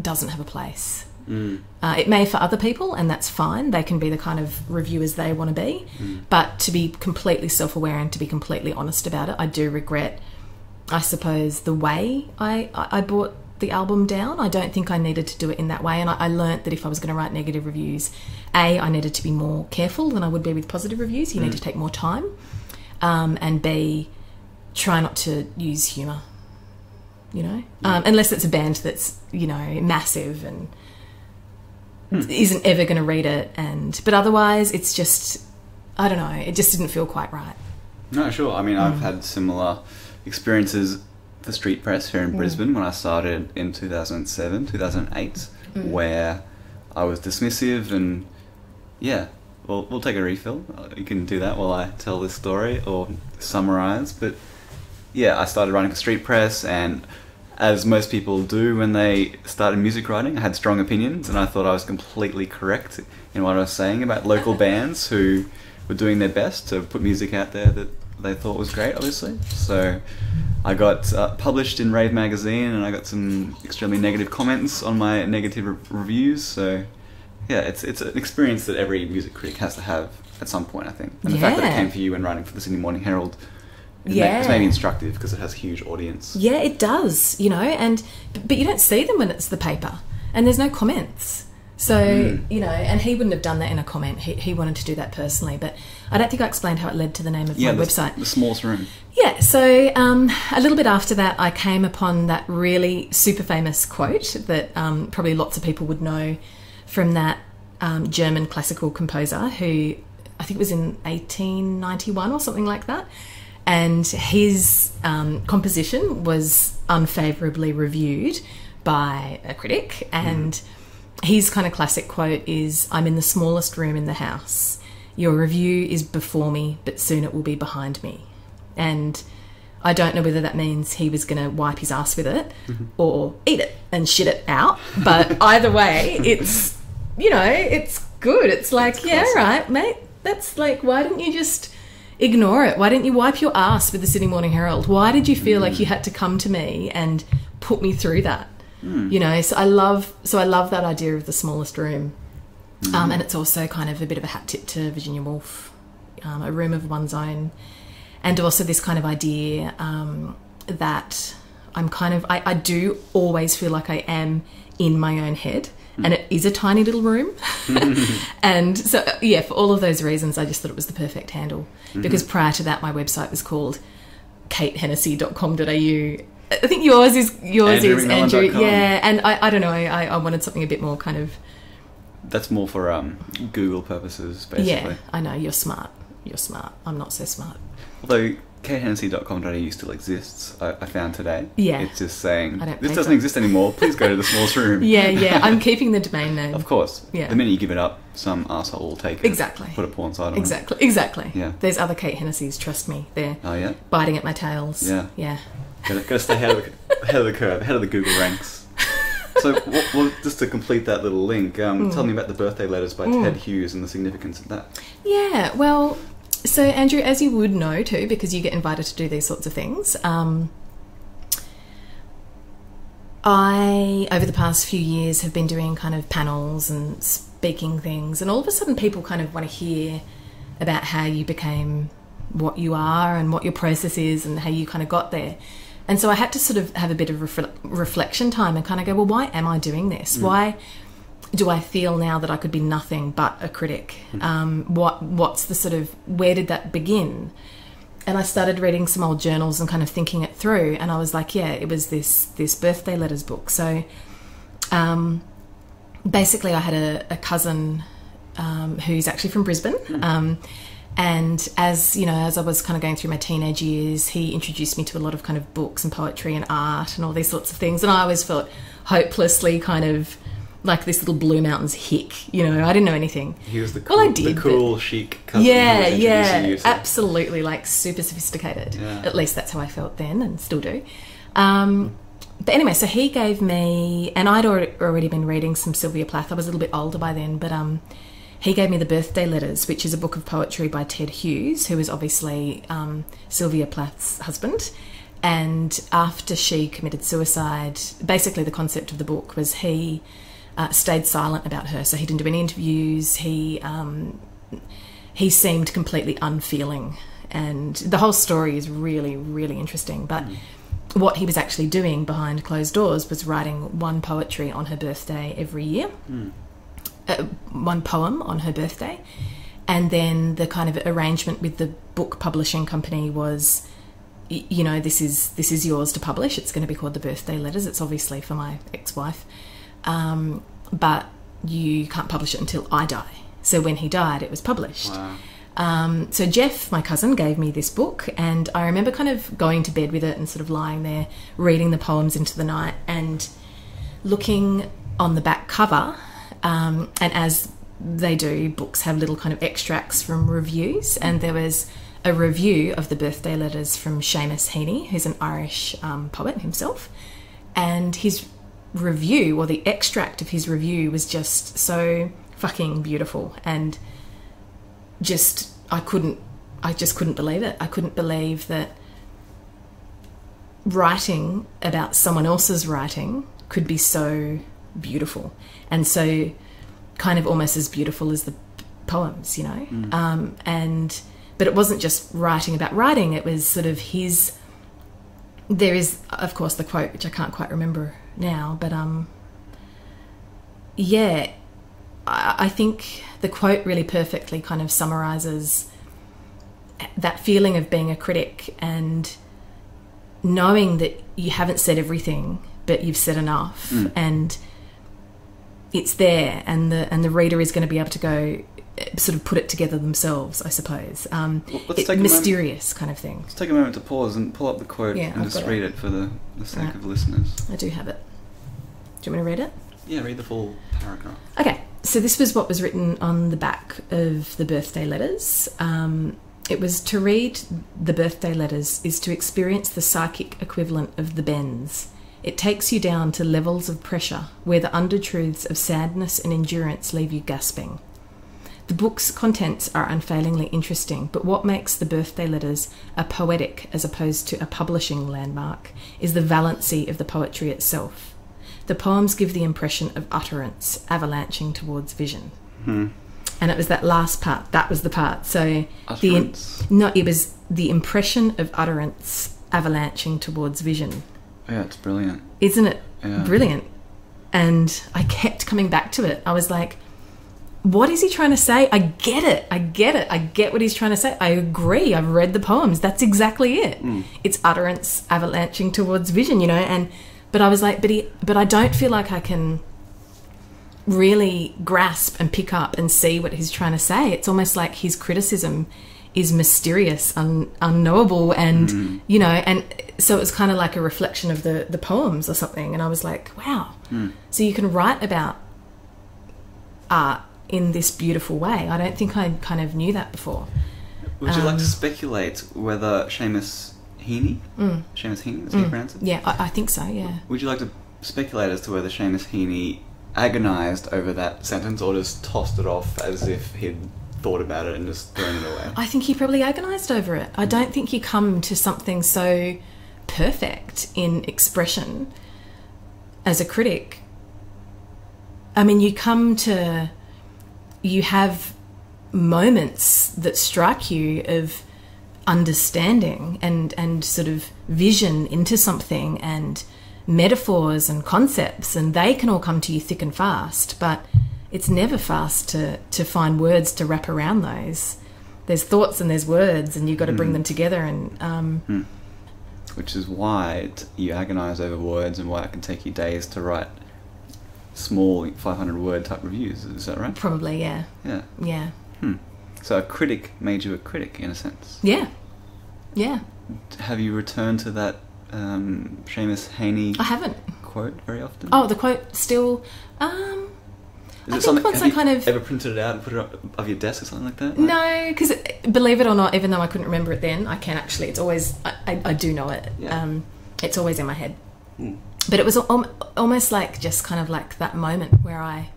doesn't have a place. It may for other people, and that's fine. They can be the kind of reviewers they want to be. But to be completely self-aware and to be completely honest about it, I do regret, I suppose, the way I brought the album down. I don't think I needed to do it in that way, and I learnt that if I was going to write negative reviews, I needed to be more careful than I would be with positive reviews. You need to take more time, and B, try not to use humour, you know, unless it's a band that's, you know, massive and isn't ever going to read it. But otherwise, it's just, I don't know, it just didn't feel quite right. No, sure. I mean, I've had similar experiences for street press here in Brisbane when I started in 2007, 2008, where I was dismissive and, yeah, well, we'll take a refill. You can do that while I tell this story or summarise. But, yeah, I started writing for street press, and as most people do when they started music writing, I had strong opinions, and I thought I was completely correct in what I was saying about local bands who were doing their best to put music out there that they thought was great, obviously. So I got published in Rave magazine, and I got some extremely negative comments on my negative reviews. So yeah, it's an experience that every music critic has to have at some point, I think. And the fact that it came for you when writing for the Sydney Morning Herald is maybe instructive, because it has a huge audience. Yeah, it does, you know, but you don't see them when it's the paper, and there's no comments. So, you know, and he wouldn't have done that in a comment. He wanted to do that personally. But I don't think I explained how it led to the name of my website. The smallest room. Yeah, so a little bit after that, I came upon that really super famous quote that probably lots of people would know from that German classical composer who, I think it was in 1891 or something like that. And his composition was unfavourably reviewed by a critic, and his kind of classic quote is, "I'm in the smallest room in the house. Your review is before me, but soon it will be behind me." And I don't know whether that means he was going to wipe his ass with it or eat it and shit it out. But either way, it's, you know, it's good. It's like, yeah, all right, mate. That's like, why didn't you just ignore it? Why didn't you wipe your ass with the Sydney Morning Herald? Why did you feel like you had to come to me and put me through that? You know, so I love that idea of the smallest room, and it's also kind of a bit of a hat tip to Virginia Woolf, a room of one's own, and also this kind of idea that I'm kind of, I do always feel like I am in my own head, and it is a tiny little room, and so yeah, for all of those reasons, I just thought it was the perfect handle, because prior to that, my website was called katehennessy.com.au. I think yours is Andrew. Yeah, and I don't know. I wanted something a bit more kind of. That's more for Google purposes, basically. Yeah, I know. You're smart. I'm not so smart. Although katehennessy.com.au still exists, I found today. Yeah. It's just saying, this doesn't exist anymore. Please go to the smallest room. Yeah. I'm keeping the domain name. Of course. Yeah. The minute you give it up, some arsehole will take it. Exactly. Put a porn site on it. Exactly. Yeah. There's other Kate Hennessy's, trust me. They're biting at my tails. Yeah. Yeah. Got to stay ahead of the curve, ahead of the Google ranks. So, just to complete that little link, tell me about the birthday letters by Ted Hughes and the significance of that. Yeah, well, so Andrew, as you would know too, because you get invited to do these sorts of things, I, over the past few years, have been doing kind of panels and speaking things, and all of a sudden people kind of want to hear about how you became what you are and what your process is and how you kind of got there. And so I had to sort of have a bit of reflection time and kind of go, well, why am I doing this? Why do I feel now that I could be nothing but a critic? What's the sort of, where did that begin? And I started reading some old journals and kind of thinking it through, and I was like, yeah, it was this birthday letters book. So basically I had a cousin who's actually from Brisbane, and as you know, as I was kind of going through my teenage years, he introduced me to a lot of kind of books and poetry and art and all these sorts of things, and I always felt hopelessly kind of like this little Blue Mountains hick, you know. I didn't know anything. He was the cool, chic cousin. Yeah, who was introducing you to... absolutely, like super sophisticated. Yeah. At least that's how I felt then, and still do. But anyway, so he gave me, and I'd already been reading some Sylvia Plath. I was a little bit older by then, but he gave me The Birthday Letters, which is a book of poetry by Ted Hughes, who is obviously Sylvia Plath's husband. And after she committed suicide, basically the concept of the book was he stayed silent about her. So he didn't do any interviews. He seemed completely unfeeling. And the whole story is really, really interesting. But what he was actually doing behind closed doors was writing one poetry on her birthday every year. One poem on her birthday, and then the kind of arrangement with the book publishing company was, you know, this is yours to publish. It's going to be called The Birthday Letters. It's obviously for my ex-wife, but you can't publish it until I die. So when he died, it was published. Wow. So Jeff, my cousin, gave me this book, and I remember kind of going to bed with it and sort of lying there reading the poems into the night and looking on the back cover. And as they do, books have little kind of extracts from reviews, and there was a review of The Birthday Letters from Seamus Heaney, who's an Irish poet himself, and his review, or the extract of his review, was just so fucking beautiful, and I just couldn't believe it. I couldn't believe that writing about someone else's writing could be so beautiful, and so kind of almost as beautiful as the poems, you know. But it wasn't just writing about writing, it was sort of his, there is of course the quote, which I can't quite remember now, but yeah, I think the quote really perfectly kind of summarises that feeling of being a critic and knowing that you haven't said everything but you've said enough, and it's there, and the reader is going to be able to go sort of put it together themselves, I suppose. It's mysterious kind of thing. Let's take a moment to pause and pull up the quote and just read it for the sake of listeners. I do have it. Do you want me to read it? Yeah, read the full paragraph. Okay, so this was what was written on the back of The Birthday Letters. It was, to read The Birthday Letters is to experience the psychic equivalent of the bends. It takes you down to levels of pressure where the undertruths of sadness and endurance leave you gasping. The book's contents are unfailingly interesting, but what makes The Birthday Letters a poetic as opposed to a publishing landmark is the valency of the poetry itself. The poems give the impression of utterance avalanching towards vision. And it was that last part, that was the part. So utterance? It was the impression of utterance avalanching towards vision. Yeah, it's brilliant. Isn't it Yeah. brilliant? And I kept coming back to it. I was like, what is he trying to say? I get it. I get what he's trying to say. I agree. I've read the poems. That's exactly it. It's utterance avalanching towards vision, you know. But I was like, but I don't feel like I can really grasp and pick up and see what he's trying to say. It's almost like his criticism is mysterious, unknowable, and you know, and so it was kind of like a reflection of the poems or something. And I was like, wow, so you can write about art in this beautiful way. I don't think I kind of knew that before. Would you like to speculate whether Seamus Heaney, Seamus Heaney, is he pronounced it? Yeah, I think so, yeah. Would you like to speculate as to whether Seamus Heaney agonised over that sentence or just tossed it off as if he'd thought about it and just thrown it away? I think he probably agonised over it. I don't think you come to something so perfect in expression as a critic, I mean, you have moments that strike you of understanding and sort of vision into something, and metaphors and concepts, and they can all come to you thick and fast, but it's never fast to find words to wrap around those. There's thoughts and there's words, and you've got to bring them together. And which is why you agonise over words, and why it can take you days to write small 500-word type reviews. Is that right? Probably, yeah. Yeah. So a critic made you a critic, in a sense. Yeah. Have you returned to that Seamus Heaney I haven't. quote very often? Oh, the quote still... Is it something? Have you ever printed it out and put it up above your desk or something like that? No, because believe it or not, even though I couldn't remember it then, I can actually. It's always I do know it. Yeah. It's always in my head. But it was almost like just kind of like that moment where I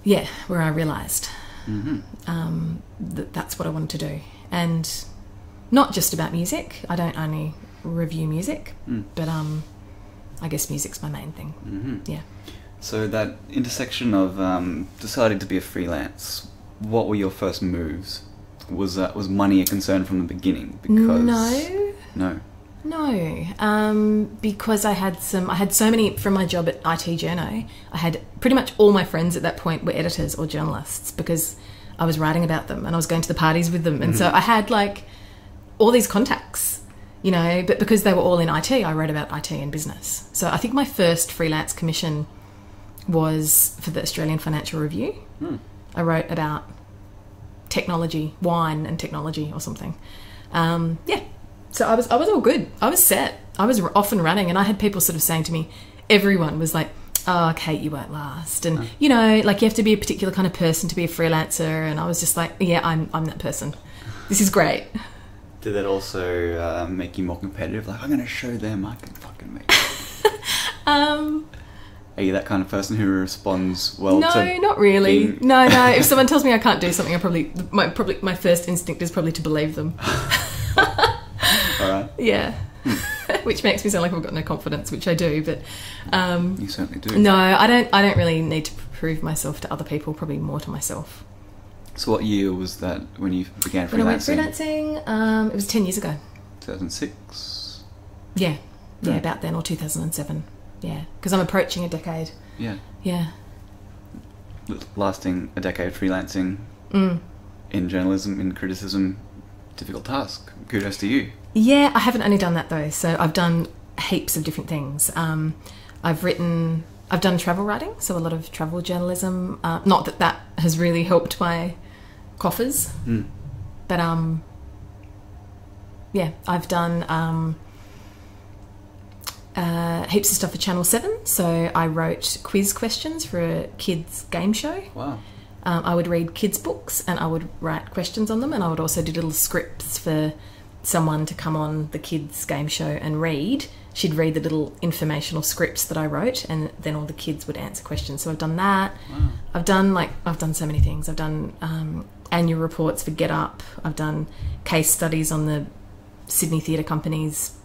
realised that that's what I wanted to do, and not just about music. I don't only review music, but I guess music's my main thing. Yeah. So that intersection of deciding to be a freelance, what were your first moves? Was money a concern from the beginning? Because No, because I had so many from my job at IT Journo. I had pretty much all my friends at that point were editors or journalists, because I was writing about them and I was going to the parties with them, and so I had like all these contacts, you know. But because they were all in IT, I wrote about IT and business. So I think my first freelance commission was for the Australian Financial Review. I wrote about technology, wine and technology or something. So I was all good. I was set. I was off and running, and I had people sort of saying to me, everyone was like, "Oh, Kate, you won't last," and you know, like you have to be a particular kind of person to be a freelancer. And I was just like, "Yeah, I'm that person. This is great." Did that also make you more competitive? Like, I'm going to show them I can fucking make it. Are you that kind of person who responds well? No, not really. No. If someone tells me I can't do something, my first instinct is probably to believe them. All right. Yeah. Which makes me sound like I've got no confidence, which I do, but you certainly do. No, I don't really need to prove myself to other people, probably more to myself. So what year was that when you began freelancing? When I went freelancing, it was 10 years ago. 2006? Yeah, about then, or 2007. Yeah, because I'm approaching a decade. Yeah. Lasting a decade freelancing in journalism, in criticism, difficult task. Kudos to you. Yeah, I haven't only done that though. So I've done heaps of different things. I've done travel writing, so a lot of travel journalism. Not that has really helped my coffers, but I've done heaps of stuff for Channel 7. So I wrote quiz questions for a kids game show. Wow. I would read kids' books and I would write questions on them, and I would also do little scripts for someone to come on the kids' game show and read. She'd read the little informational scripts that I wrote, and then all the kids would answer questions. So I've done that. Wow. I've done so many things. I've done annual reports for Get Up. I've done case studies on the Sydney Theatre Company's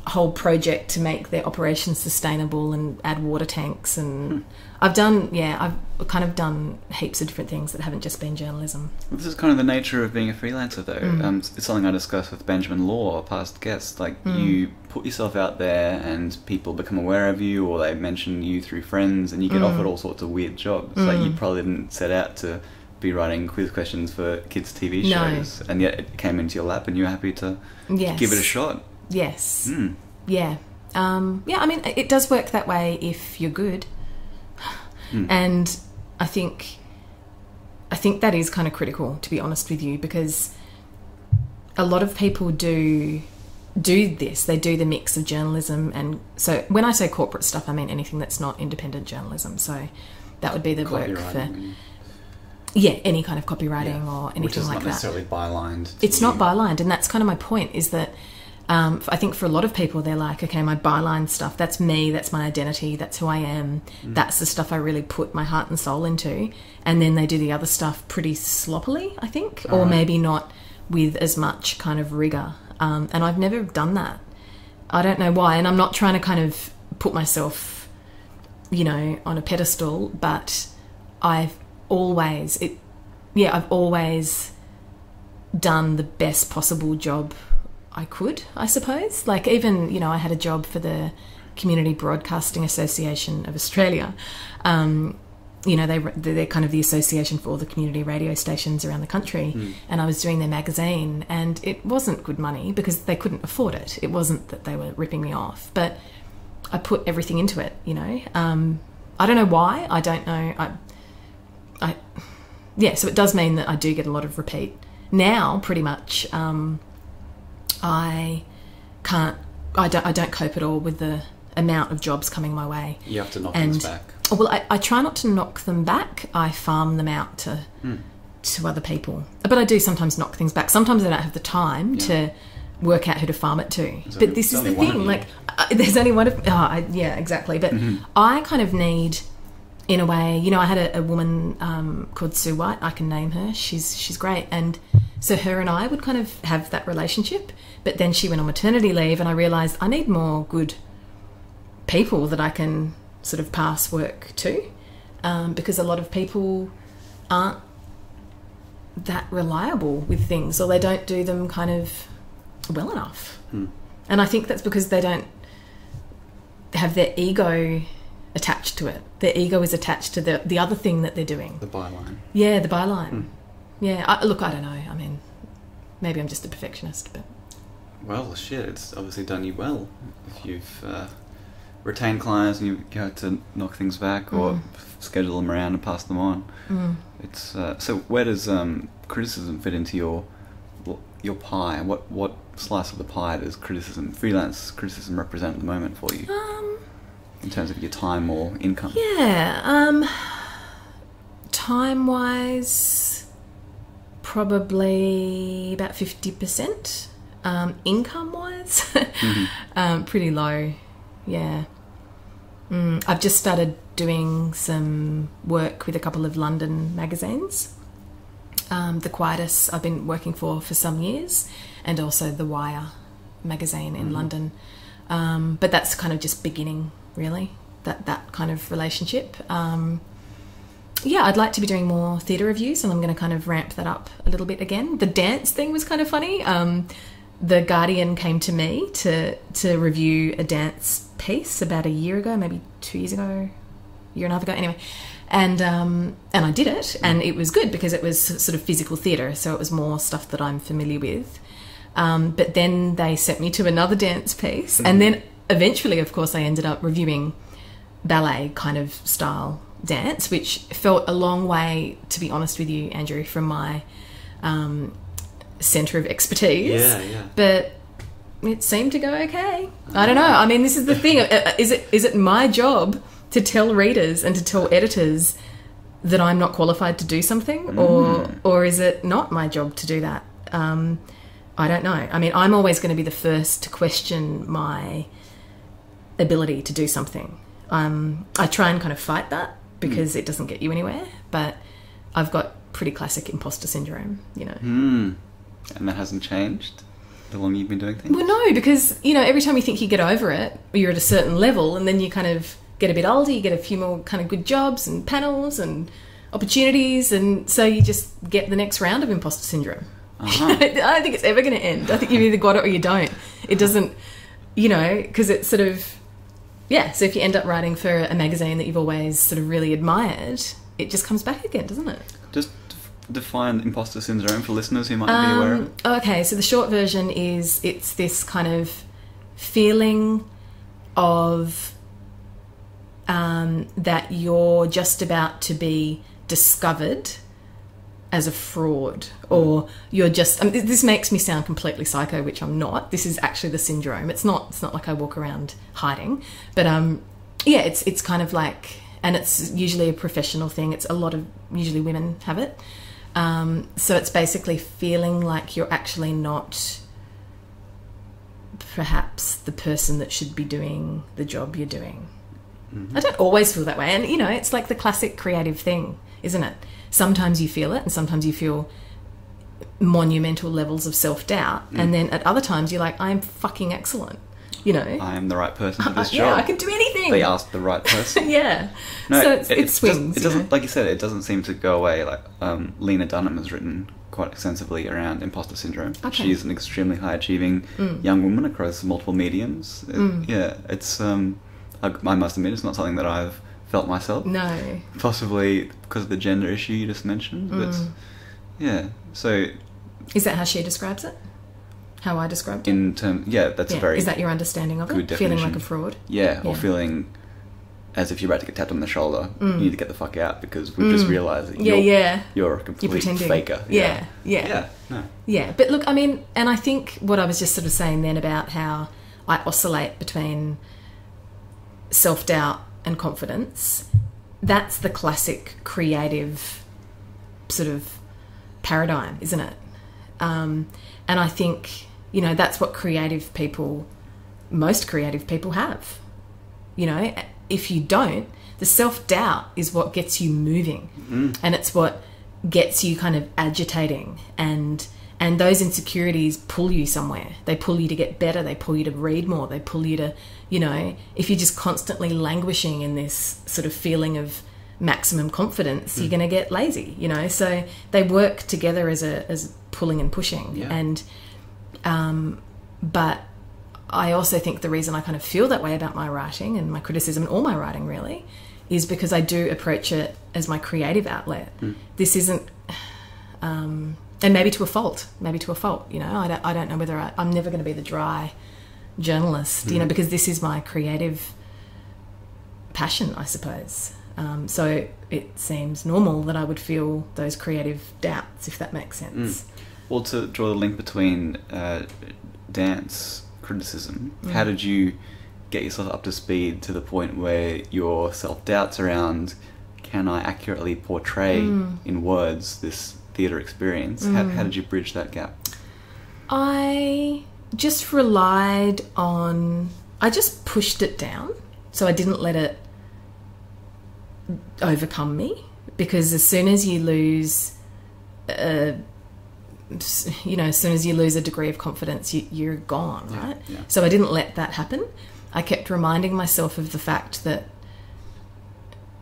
whole project to make their operations sustainable and add water tanks, and I've kind of done heaps of different things that haven't just been journalism. This is kind of the nature of being a freelancer though. It's something I discussed with Benjamin Law, a past guest. Like you put yourself out there and people become aware of you, or they mention you through friends, and you get offered all sorts of weird jobs. Like you probably didn't set out to be writing quiz questions for kids' TV shows, and yet it came into your lap and you were happy to give it a shot. Yes. Yeah. I mean, it does work that way if you're good. And I think that is kind of critical, to be honest with you, because a lot of people do this. They do the mix of journalism, and so when I say corporate stuff, I mean anything that's not independent journalism. So that would be the work for any kind of copywriting or anything like that. Which is not necessarily bylined. It's not bylined, and that's kind of my point, is that I think for a lot of people, they're like, okay, my byline stuff, that's me, that's my identity, that's who I am, that's the stuff I really put my heart and soul into. And then they do the other stuff pretty sloppily, I think, or maybe not with as much kind of rigour. And I've never done that. I don't know why, and I'm not trying to kind of put myself, you know, on a pedestal, but I've always done the best possible job I could, I suppose. Like, even, you know, I had a job for the Community Broadcasting Association of Australia. You know, they're kind of the association for all the community radio stations around the country. And I was doing their magazine, and it wasn't good money because they couldn't afford it. It wasn't that they were ripping me off, but I put everything into it, you know. I don't know why. I don't know. Yeah, so it does mean that I do get a lot of repeat. Now, pretty much, I don't cope at all with the amount of jobs coming my way. You have to knock things back. Well, I try not to knock them back. I farm them out to other people. But I do sometimes knock things back. Sometimes I don't have the time to work out who to farm it to. But this is the thing. Like, there's only one of... yeah, exactly. But I kind of need, in a way... You know, I had a woman called Sue White. I can name her. She's great. And so her and I would kind of have that relationship. But then she went on maternity leave, and I realised I need more good people that I can sort of pass work to, because a lot of people aren't that reliable with things, or they don't do them kind of well enough. And I think that's because they don't have their ego attached to it. Their ego is attached to the other thing that they're doing. The byline. Yeah, the byline. Yeah, look, I don't know. I mean, maybe I'm just a perfectionist, but... Well, shit, it's obviously done you well if you've... retain clients and you had to knock things back or schedule them around and pass them on. It's so where does criticism fit into your pie? What slice of the pie does freelance criticism represent at the moment for you, in terms of your time or income? Time wise, probably about 50%. Income wise, pretty low. Yeah. I've just started doing some work with a couple of London magazines. The Quietus I've been working for some years, and also the Wire magazine in London. But that's kind of just beginning, really, that kind of relationship. Yeah, I'd like to be doing more theatre reviews, and I'm going to kind of ramp that up a little bit again. The dance thing was kind of funny. The Guardian came to me to review a dance piece about a year ago, maybe 2 years ago, year and a half ago, anyway. And I did it, and it was good because it was sort of physical theatre, so it was more stuff that I'm familiar with. But then they sent me to another dance piece, and then eventually, of course, I ended up reviewing ballet kind of style dance, which felt a long way, to be honest with you, Andrew, from my... centre of expertise. Yeah. But it seemed to go okay. I don't know. I mean, this is the thing. Is it my job to tell readers and to tell editors that I'm not qualified to do something, or is it not my job to do that? I don't know. I mean, I'm always going to be the first to question my ability to do something. I try and kind of fight that because it doesn't get you anywhere, but I've got pretty classic imposter syndrome, you know. And that hasn't changed the longer you've been doing things? Well, no, because, you know, every time you think you get over it, you're at a certain level, and then you kind of get a bit older, you get a few more kind of good jobs and panels and opportunities, and so you just get the next round of imposter syndrome. I don't think it's ever going to end. I think you've either got it or you don't. It doesn't, you know, because it's sort of... Yeah, so if you end up writing for a magazine that you've always sort of really admired, it just comes back again, doesn't it? Just define imposter syndrome for listeners who might not be aware of it. Okay, so the short version is it's this kind of feeling of that you're just about to be discovered as a fraud, or you're just... this makes me sound completely psycho, which I'm not. This is actually the syndrome. It's not like I walk around hiding, but yeah, it's kind of like, and it's usually a professional thing. It's a lot of, usually women have it. So it's basically feeling like you're actually not perhaps the person that should be doing the job you're doing. I don't always feel that way, and you know, it's like the classic creative thing, isn't it? Sometimes you feel it, and sometimes you feel monumental levels of self-doubt, and then at other times you're like, I'm fucking excellent. you know. I am the right person for this Yeah, job. I can do anything. They asked the right person. Yeah. No, so it swings. It doesn't, like you said, it doesn't seem to go away. Like Lena Dunham has written quite extensively around imposter syndrome. Okay. She's an extremely high achieving young woman across multiple mediums. Yeah, it's I must admit it's not something that I've felt myself. No. Possibly because of the gender issue you just mentioned. But yeah, so is that how she describes it? How I described it? in terms, yeah, that's a very Is that your understanding of good it? definition. Feeling like a fraud? Yeah, or Yeah. feeling as if you're about to get tapped on the shoulder. You need to get the fuck out because we've just realised that Yeah, you're a complete pretending. faker. Yeah. No. Yeah, but look, I mean, and I think what I was just sort of saying then about how I oscillate between self-doubt and confidence, that's the classic creative sort of paradigm, isn't it? And I think, you know, that's what most creative people have. You know, if you don't, the self-doubt is what gets you moving, and it's what gets you kind of agitating, and those insecurities pull you somewhere. They pull you to get better, they pull you to read more, they pull you to, you know, if you're just constantly languishing in this sort of feeling of maximum confidence, you're going to get lazy, you know. So they work together as pulling and pushing. And but I also think the reason I kind of feel that way about my writing and my criticism and all my writing really is because I do approach it as my creative outlet. This isn't and maybe to a fault, you know. I don't know whether I'm never going to be the dry journalist, you know, because this is my creative passion, I suppose. So it seems normal that I would feel those creative doubts, if that makes sense. Well, to draw the link between dance criticism, how did you get yourself up to speed to the point where your self-doubts around can I accurately portray in words this theatre experience, how did you bridge that gap? I just relied on... I just pushed it down, so I didn't let it overcome me, because as soon as you lose you know, as soon as you lose a degree of confidence, you're gone, right? So I didn't let that happen. I kept reminding myself of the fact that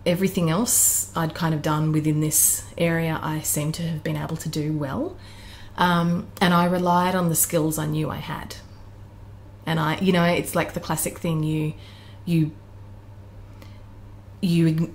everything else I'd kind of done within this area I seemed to have been able to do well, and I relied on the skills I knew I had. And I, you know, it's like the classic thing, you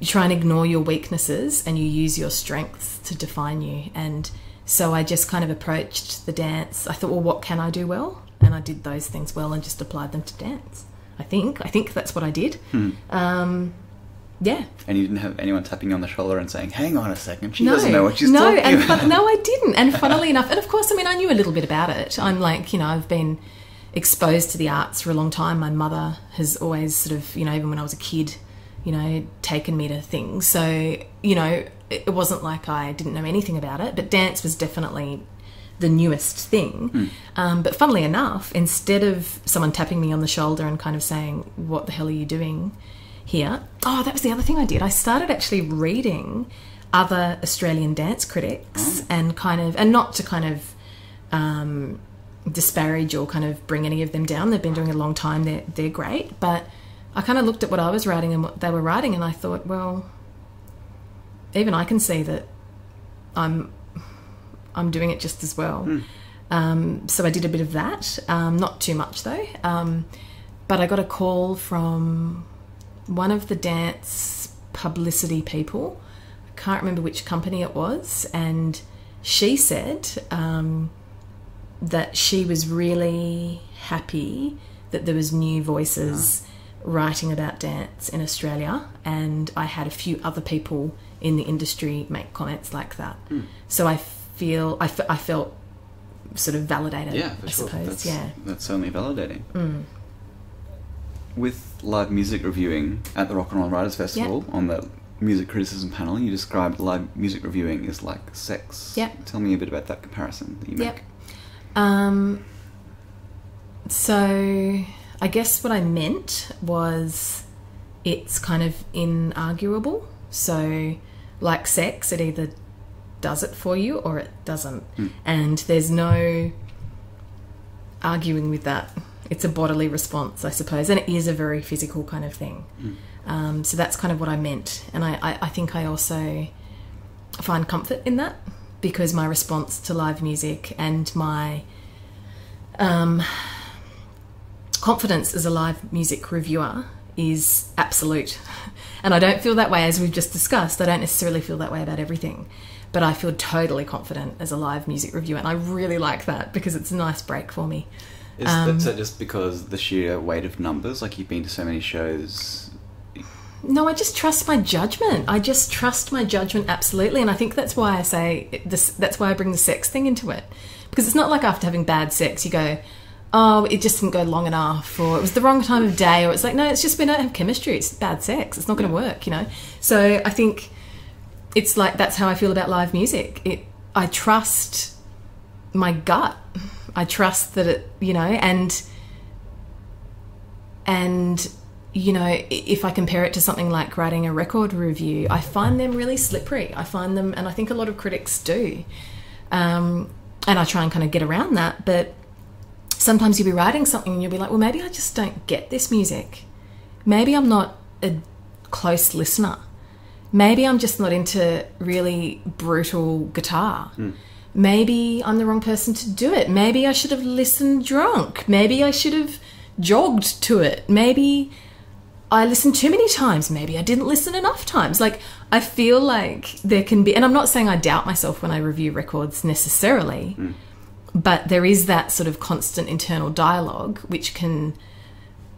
try and ignore your weaknesses and you use your strengths to define you. And so I just kind of approached the dance. I thought, well, what can I do well? And I did those things well and just applied them to dance. I think that's what I did. Yeah. And you didn't have anyone tapping you on the shoulder and saying, hang on a second, she doesn't know what she's talking about. No, I didn't. And funnily enough, and of course, I mean, I knew a little bit about it. I'm like, you know, I've been exposed to the arts for a long time. My mother has always sort of, you know, even when I was a kid, you know, taken me to things. So, you know, it wasn't like I didn't know anything about it, but dance was definitely the newest thing. But funnily enough, instead of someone tapping me on the shoulder and kind of saying, what the hell are you doing here? Oh, that was the other thing I did. I started actually reading other Australian dance critics and not to kind of disparage or kind of bring any of them down. They've been doing it a long time. They're great. But I kind of looked at what I was writing and what they were writing, and I thought, well, even I can see that I'm doing it just as well. So I did a bit of that, not too much though. But I got a call from one of the dance publicity people. I can't remember which company it was, and she said that she was really happy that there was new voices writing about dance in Australia, and I had a few other people in the industry make comments like that. So I felt sort of validated. Yeah, for sure. Suppose. That's certainly validating. With live music reviewing at the Rock and Roll Writers Festival on the music criticism panel, you described live music reviewing as like sex. Tell me a bit about that comparison that you make. So I guess what I meant was it's kind of inarguable. So like sex, it either does it for you or it doesn't. And there's no arguing with that. It's a bodily response, I suppose, and it is a very physical kind of thing. So that's kind of what I meant. And I think I also find comfort in that, because my response to live music and my confidence as a live music reviewer is absolute. And I don't feel that way, as we've just discussed. I don't necessarily feel that way about everything, but I feel totally confident as a live music reviewer, and I really like that because it's a nice break for me. Is that just because the sheer weight of numbers? Like, you've been to so many shows? No, I just trust my judgment. I just trust my judgment, absolutely. And I think that's why I say this. That's why I bring the sex thing into it, because it's not like after having bad sex you go, oh, it just didn't go long enough, or it was the wrong time of day, or it's like, no, it's just we don't have chemistry. It's bad sex. It's not going to work, you know. So I think it's like that's how I feel about live music. I trust my gut. I trust that it, you know, and you know, if I compare it to something like writing a record review, I find them really slippery. I find them, and I think a lot of critics do, and I try and kind of get around that. But sometimes you'll be writing something and you'll be like, well, maybe I just don't get this music. Maybe I'm not a close listener. Maybe I'm just not into really brutal guitar. Maybe I'm the wrong person to do it. Maybe I should have listened drunk. Maybe I should have jogged to it. Maybe I listened too many times. Maybe I didn't listen enough times. Like, I feel like there can be, and I'm not saying I doubt myself when I review records necessarily, but there is that sort of constant internal dialogue which can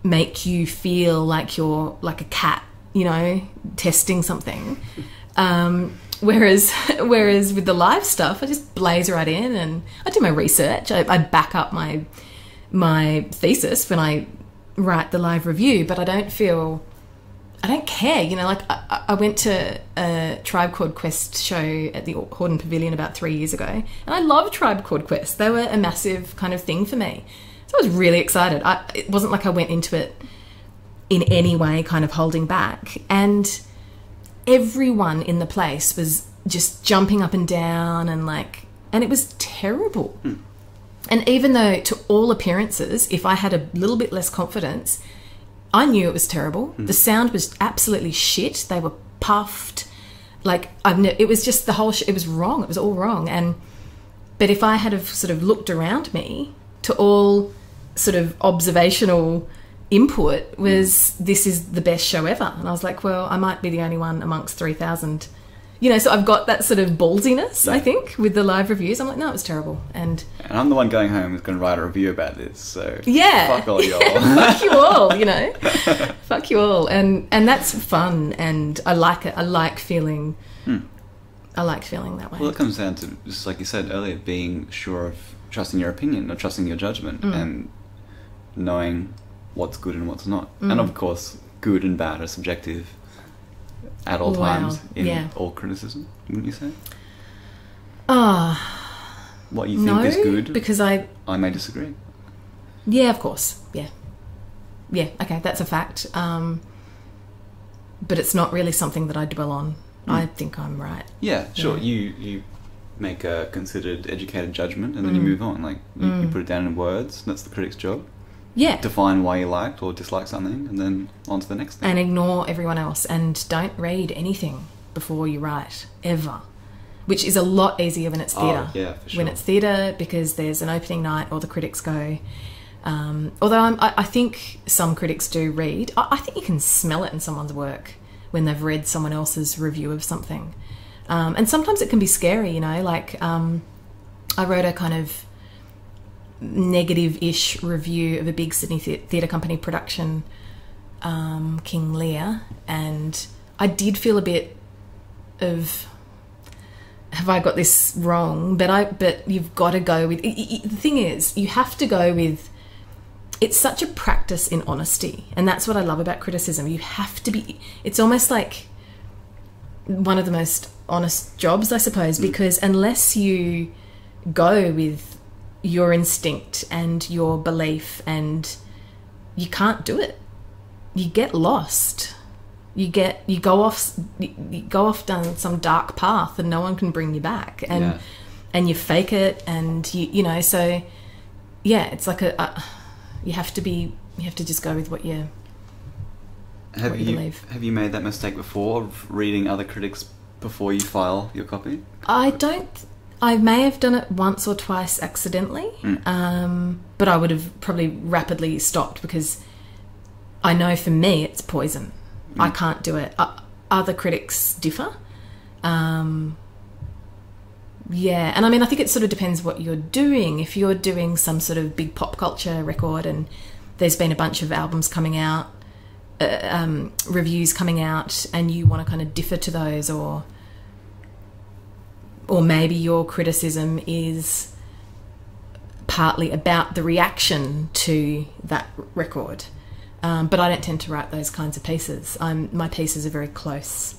make you feel like you're like a cat, you know, testing something. Whereas with the live stuff, I just blaze right in and I do my research. I back up my thesis when I write the live review, but I don't care, you know. Like, I went to a Tribe Called Quest show at the Hordern Pavilion about 3 years ago, and I love Tribe Called Quest. They were a massive kind of thing for me. So I was really excited. It wasn't like I went into it in any way kind of holding back. And everyone in the place was just jumping up and down and it was terrible. And even though to all appearances, if I had a little bit less confidence, I knew it was terrible. The sound was absolutely shit. They were puffed. Like, it was just the whole it was wrong. It was all wrong. But if I had have sort of looked around me, to all sort of observational input was, this is the best show ever. And I was like, well, I might be the only one amongst 3,000. You know, so I've got that sort of ballsiness, I think, with the live reviews. I'm like, no, it was terrible. And I'm the one going home who's going to write a review about this, so yeah. Fuck all y'all. Fuck you all, you know. Fuck you all. And that's fun, and I like it. I like feeling that way. Well, it comes down to, just like you said earlier, being sure of trusting your opinion or trusting your judgment and knowing what's good and what's not. And of course, good and bad are subjective at all times in all criticism, wouldn't you say? What you think is good, because I may disagree. Yeah, of course. Yeah, okay, that's a fact. But it's not really something that I dwell on. I think I'm right. Yeah, sure. Yeah. You make a considered, educated judgment, and then you move on. Like, you put it down in words. That's the critic's job. Yeah. Define why you liked or disliked something, and then on to the next thing. And ignore everyone else, and don't read anything before you write, ever. Which is a lot easier when it's theatre. Oh, yeah, for sure. When it's theatre, because there's an opening night, or the critics go. Although I think some critics do read. I think you can smell it in someone's work when they've read someone else's review of something. And sometimes it can be scary, you know. Like, I wrote a kind of negative-ish review of a big Sydney theatre company production, King Lear, and I did feel a bit of, have I got this wrong? But you've got to go with, the thing is, you have to go with, it's such a practice in honesty, and that's what I love about criticism. You have to be, it's almost like one of the most honest jobs, I suppose, because unless you go with your instinct and your belief, and you can't do it, you get lost. You go off down some dark path, and no one can bring you back, and you fake it, and you know. So yeah, it's like You have to just go with what you believe. Have you made that mistake before, of reading other critics before you file your copy? I may have done it once or twice accidentally, but I would have probably rapidly stopped, because I know for me it's poison. I can't do it. Other critics differ. Yeah, and I mean, I think it sort of depends what you're doing. If you're doing some sort of big pop culture record and there's been a bunch of albums coming out, reviews coming out, and you want to kind of differ to those, or maybe your criticism is partly about the reaction to that record. But I don't tend to write those kinds of pieces. My pieces are very close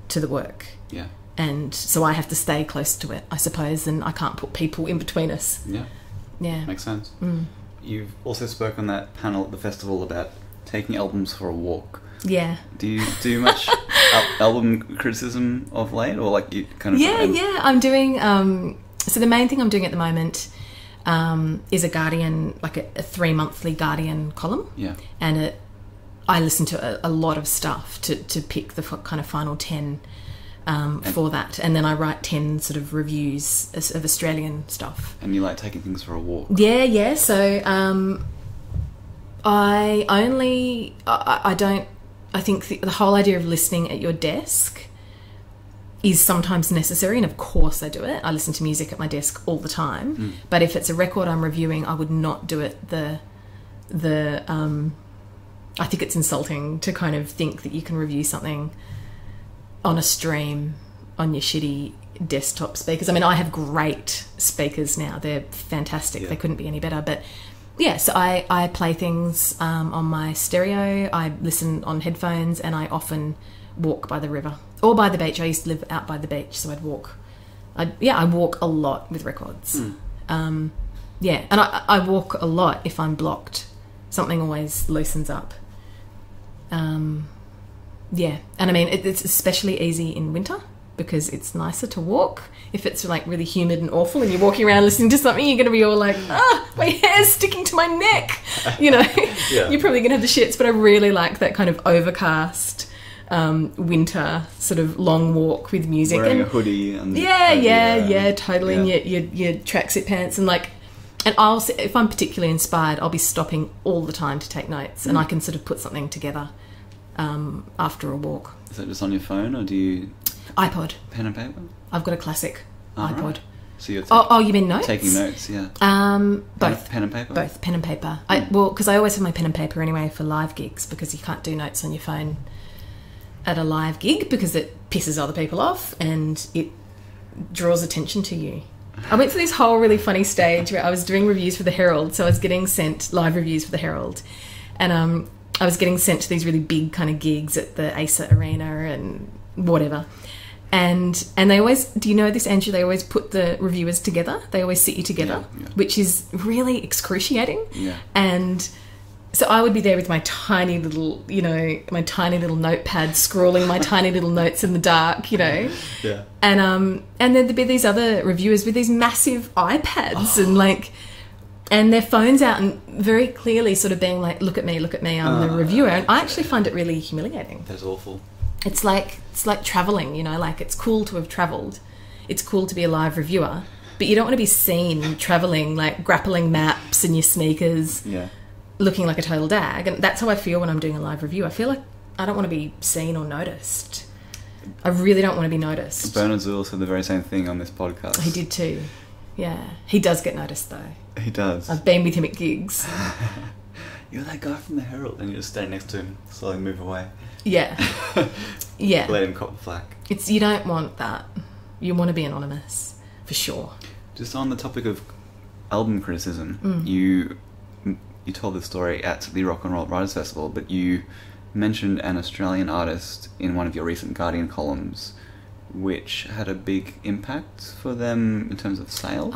to the work. Yeah. And so I have to stay close to it, I suppose, and I can't put people in between us. Yeah. Yeah. Makes sense. You've also spoke on that panel at the festival about taking albums for a walk. Yeah. Do you do much album criticism of late, or like you kind of... Yeah, I'm doing... so the main thing I'm doing at the moment is a Guardian, like a 3-monthly Guardian column. Yeah. And I listen to a lot of stuff to pick the kind of final 10 for that, and then I write 10 sort of reviews of Australian stuff. And you like taking things for a walk? Yeah. So I think the whole idea of listening at your desk is sometimes necessary, and of course I do it. I listen to music at my desk all the time. But if it's a record I'm reviewing, I would not do it I think it's insulting to kind of think that you can review something on a stream on your shitty desktop speakers. I mean, I have great speakers now. They're fantastic. Yeah. They couldn't be any better. But yeah, so I play things on my stereo. I listen on headphones, and I often walk by the river or by the beach. I used to live out by the beach, so I'd walk. I walk a lot with records. And I walk a lot if I'm blocked. Something always loosens up. Yeah, and I mean, it's especially easy in winter because it's nicer to walk. If it's like really humid and awful and you're walking around listening to something, you're going to be all like, my hair's sticking to my neck, you know. Yeah. You're probably going to have the shits, but I really like that kind of overcast winter sort of long walk with music. Wearing a hoodie. And totally. Yeah. And your tracksuit pants and like... And if I'm particularly inspired, I'll be stopping all the time to take notes, and I can sort of put something together after a walk. Is that just on your phone, or do you... iPod. Pen and paper? I've got a classic iPod. Right. So you're you mean notes? Taking notes, yeah. Both. Pen and paper? Both, pen and paper. Because I always have my pen and paper anyway for live gigs, because you can't do notes on your phone at a live gig because it pisses other people off and it draws attention to you. I went through this whole really funny stage where I was doing reviews for the Herald, so I was getting sent live reviews for the Herald, and I was getting sent to these really big kind of gigs at the ASA Arena and whatever, and they always, do you know this, Andrew, they always put the reviewers together, they always sit you together, which is really excruciating, and so I would be there with my tiny little, my tiny little notepad, scrawling my tiny little notes in the dark, and then there'd be these other reviewers with these massive iPads and their phones out and very clearly sort of being like, look at me, I'm the reviewer. And I actually find it really humiliating. That's awful. It's like travelling, like it's cool to have travelled. It's cool to be a live reviewer, but you don't want to be seen travelling, like grappling maps in your sneakers. Yeah. Looking like a total dag, and that's how I feel when I'm doing a live review. I feel like I don't want to be seen or noticed. I really don't want to be noticed. Bernard Zool said the very same thing on this podcast. He did too. Yeah, he does get noticed though. He does. I've been with him at gigs. You're that guy from the Herald, and you just stay next to him, slowly move away. Yeah, yeah. Let him cop the flak. You don't want that. You want to be anonymous for sure. Just on the topic of album criticism, you told this story at the Rock and Roll Writers Festival, but you mentioned an Australian artist in one of your recent Guardian columns, which had a big impact for them in terms of sales.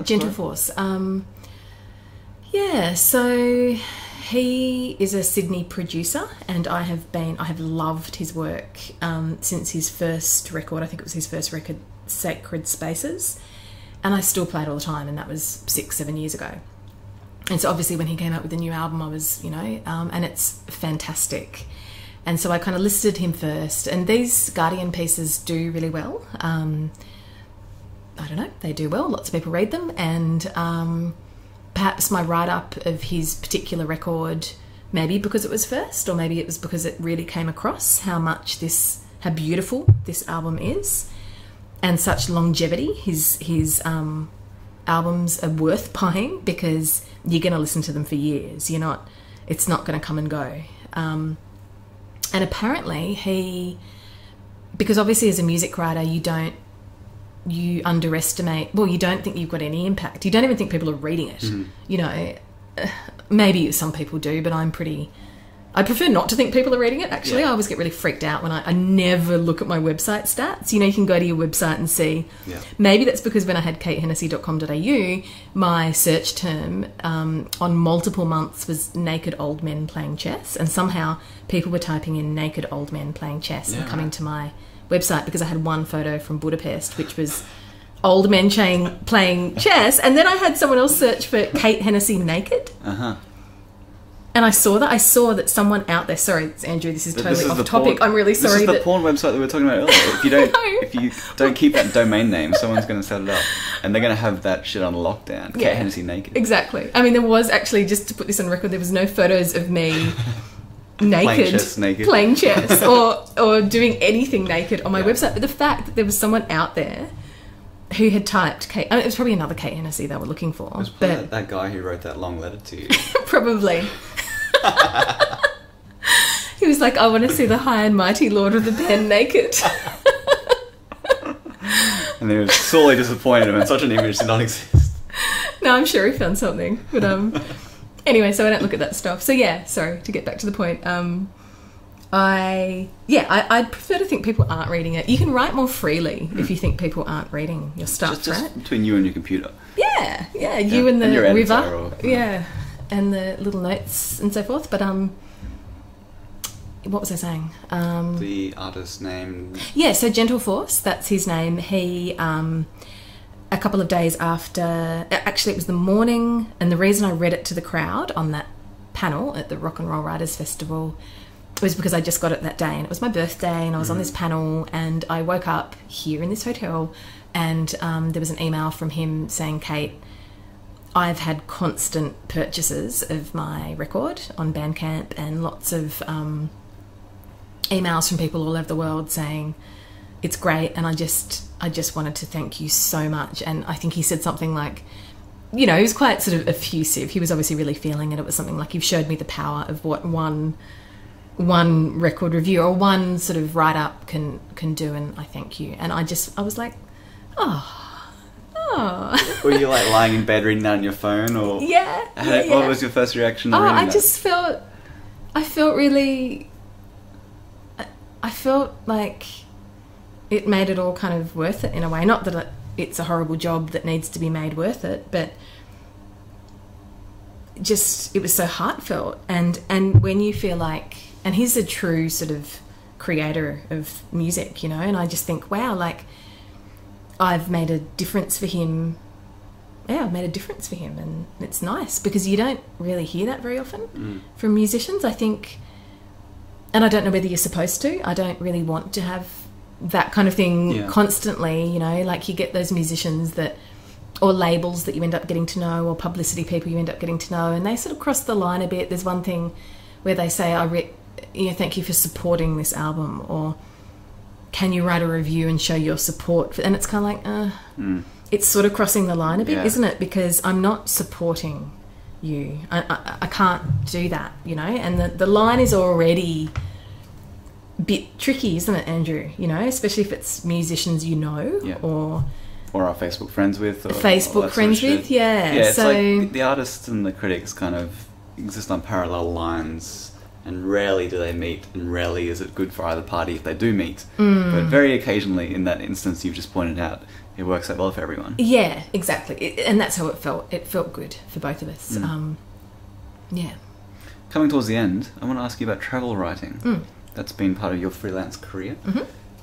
Gentle Force. So he is a Sydney producer, and I have loved his work since his first record. I think it was his first record, Sacred Spaces, and I still play it all the time, and that was 6-7 years ago. And so obviously when he came out with the new album, I was, and it's fantastic. And so I kind of listed him first. And these Guardian pieces do really well. I don't know, they do well. Lots of people read them. And perhaps my write-up of his particular record, maybe because it was first, or maybe it was because it really came across how beautiful this album is, and such longevity. His albums are worth buying because you're going to listen to them for years. It's not going to come and go. And apparently because obviously as a music writer, you underestimate, well, you don't think you've got any impact. You don't even think people are reading it. Maybe some people do, but I prefer not to think people are reading it, actually. Yeah. I always get really freaked out when I never look at my website stats. You can go to your website and see. Yeah. Maybe that's because when I had katehennessy.com.au, my search term on multiple months was naked old men playing chess, and somehow people were typing in naked old men playing chess and coming to my website because I had one photo from Budapest, which was old men playing chess, and then I had someone else search for Kate Hennessy naked. And I saw that someone out there. Sorry, it's Andrew. This is totally off topic. I'm really sorry. This is the porn website that we were talking about earlier. If you don't keep that domain name, someone's going to set it up, and they're going to have that shit on lockdown. Kate Hennessy naked. Exactly. I mean, there was actually, just to put this on record, there was no photos of me naked playing chess or doing anything naked on my website. But the fact that there was someone out there who had typed Kate, it was probably another Kate Hennessy they were looking for. It was probably that guy who wrote that long letter to you. Probably. He was like, I want to see the high and mighty Lord of the Pen naked. And he was sorely disappointed when such an image did not exist. No, I'm sure he found something. But anyway, so I don't look at that stuff. So yeah, sorry, to get back to the point. I'd prefer to think people aren't reading it. You can write more freely if you think people aren't reading your stuff, just right? Between you and your computer. Yeah, you and the and your river. editor And the little notes and so forth. But what was I saying? The artist's name. Yeah, so Gentle Force, that's his name. He, a couple of days after, actually it was the morning, and the reason I read it to the crowd on that panel at the Rock and Roll Writers Festival was because I just got it that day, and it was my birthday, and I was on this panel, and I woke up here in this hotel, and there was an email from him saying, Kate, I've had constant purchases of my record on Bandcamp, and lots of emails from people all over the world saying it's great, and I just wanted to thank you so much. And I think he said something like, he was quite sort of effusive. He was obviously really feeling it. It was something like, you've showed me the power of what one record review or one sort of write-up can do, and I thank you. And I was like, oh. Were you like lying in bed reading that on your phone, or what was your first reaction to reading that? I felt like it made it all kind of worth it in a way. Not that it's a horrible job that needs to be made worth it, but just it was so heartfelt. And when you feel like, and he's a true sort of creator of music, and I just think, wow, like, I've made a difference for him. Yeah, I've made a difference for him, and it's nice because you don't really hear that very often from musicians, I think. And I don't know whether you're supposed to. I don't really want to have that kind of thing constantly, like you get those musicians or labels that you end up getting to know, or publicity people you end up getting to know, and they sort of cross the line a bit. There's one thing where they say, thank you for supporting this album, or can you write a review and show your support? And it's kind of like, it's sort of crossing the line a bit, isn't it? Because I'm not supporting you. I can't do that, and the line is already a bit tricky, isn't it, Andrew? Especially if it's musicians or our Facebook friends with. Or Facebook friends with, It's like the artists and the critics kind of exist on parallel lines, and rarely do they meet, and rarely is it good for either party if they do meet. But very occasionally, in that instance you've just pointed out, it works out well for everyone. Yeah, exactly. And that's how it felt. It felt good for both of us. Coming towards the end, I want to ask you about travel writing. That's been part of your freelance career.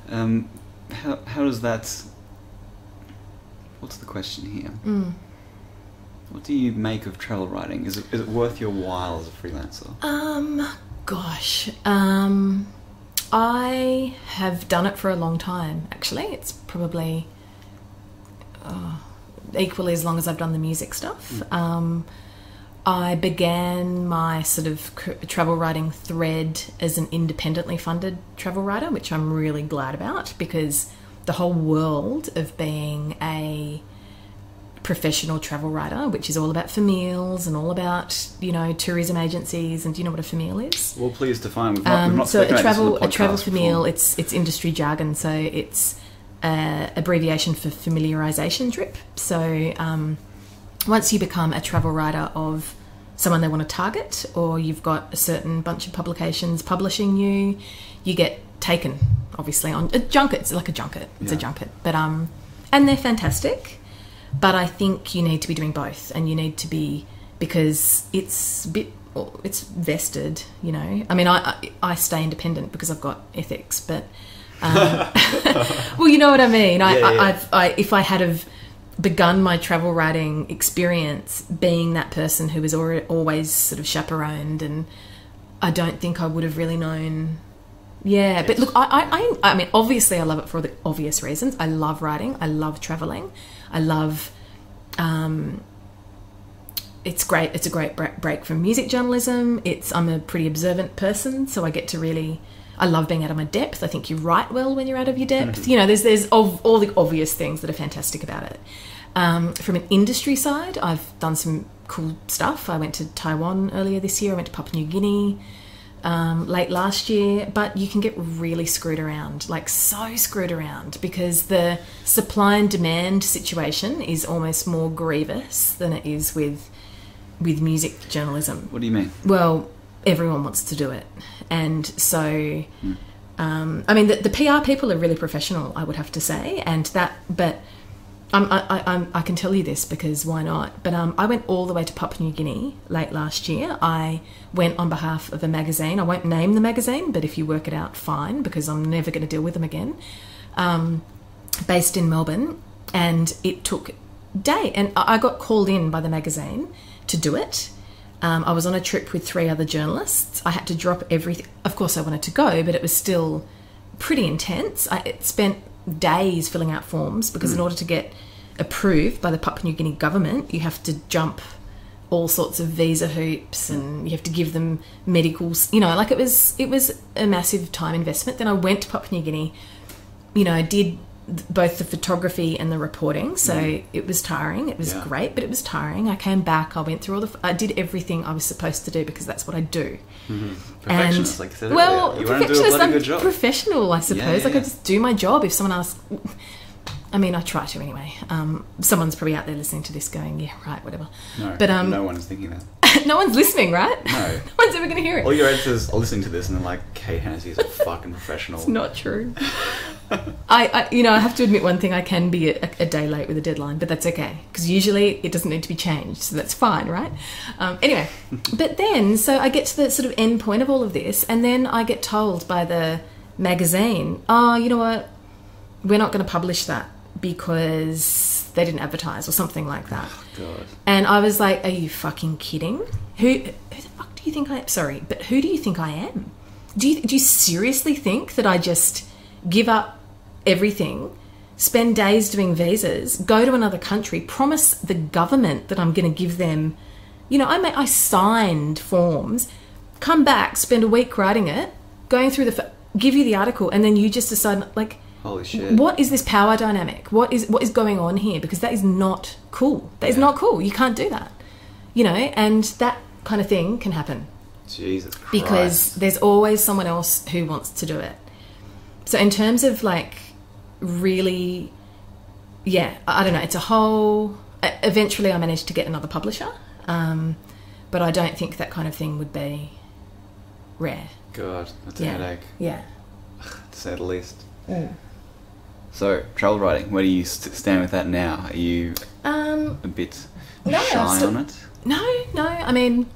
How does that... What's the question here? What do you make of travel writing? Is it worth your while as a freelancer? Gosh. I have done it for a long time, actually. It's probably equally as long as I've done the music stuff. I began my sort of travel writing thread as an independently funded travel writer, which I'm really glad about, because the whole world of being a professional travel writer, which is all about famils and all about, you know, tourism agencies, and do you know what a famil is? Well, please define. We've not so spoken about a this travel on the podcast famil, before. it's industry jargon, so it's abbreviation for familiarization trip. So once you become a travel writer of someone they want to target, or you've got a certain bunch of publications publishing you, you get taken, obviously, on a junket. It's like a junket. It's a junket. But and they're fantastic. But I think you need to be doing both, and you need to be, because it's vested, you know. I mean, I stay independent because I've got ethics, but well, you know what I mean. If I had have begun my travel writing experience being that person who was always sort of chaperoned, and I don't think I would have really known. Yeah, but look, I mean, obviously I love it for the obvious reasons. I love writing. I love traveling. I love, it's great. It's a great break from music journalism. I'm a pretty observant person, so I get to I love being out of my depth. I think you write well when you're out of your depth. You know, there's all the obvious things that are fantastic about it. From an industry side, I've done some cool stuff. I went to Taiwan earlier this year. I went to Papua New Guinea late last year, but you can get really screwed around, like so screwed around, because the supply and demand situation is almost more grievous than it is with music journalism. What do you mean? Well, everyone wants to do it, and so I mean the PR people are really professional, I would have to say, but I can tell you this because why not? But I went all the way to Papua New Guinea late last year. I went on behalf of a magazine. I won't name the magazine, but if you work it out, fine, because I'm never going to deal with them again. Based in Melbourne, and it took day. And I got called in by the magazine to do it. I was on a trip with 3 other journalists. I had to drop everything. Of course, I wanted to go, but it was still pretty intense. I spent days filling out forms, because in order to get approved by the Papua New Guinea government, you have to jump all sorts of visa hoops, and you have to give them medicals, you know, like it was a massive time investment. Then I went to Papua New Guinea, you know, I did both the photography and the reporting, so it was tiring. It was great, but it was tiring. I came back, I went through I did everything I was supposed to do, because that's what I do. Perfectionist, like you said well, earlier. You want to do a bloody good job. Professional, I suppose. Like I just do my job. If someone asks, I mean, I try to anyway. Someone's probably out there listening to this going, yeah, right, whatever. No, but no one's thinking that. No one's listening, right? No. No one's ever going to hear it. All your editors are listening to this and they're like, Kate Hennessy is a fucking professional. It's not true. I have to admit one thing. I can be a day late with a deadline, but that's okay, because usually it doesn't need to be changed, so that's fine, right? Anyway, but then, so I get to the sort of end point of all of this, and then I get told by the magazine, oh, you know what, we're not going to publish that because they didn't advertise, or something like that. Oh, God. And I was like, are you fucking kidding? Who the fuck do you think I am? Sorry, but who do you think I am? Do you seriously think that I just give up everything, spend days doing visas, go to another country, promise the government that I'm going to give them, you know, I signed forms, come back, spend a week writing it, going through give you the article, and then you just decide, like, holy shit, what is this power dynamic? What is going on here? Because that is not cool. That is not cool. You can't do that, you know, and that kind of thing can happen. Jesus Christ. Because there's always someone else who wants to do it. So in terms of, like, really, I don't know, it's a whole... Eventually I managed to get another publisher, but I don't think that kind of thing would be rare. God, that's a headache. Yeah. To say the least. So, travel writing, where do you stand with that now? Are you a bit shy on it? No, I mean,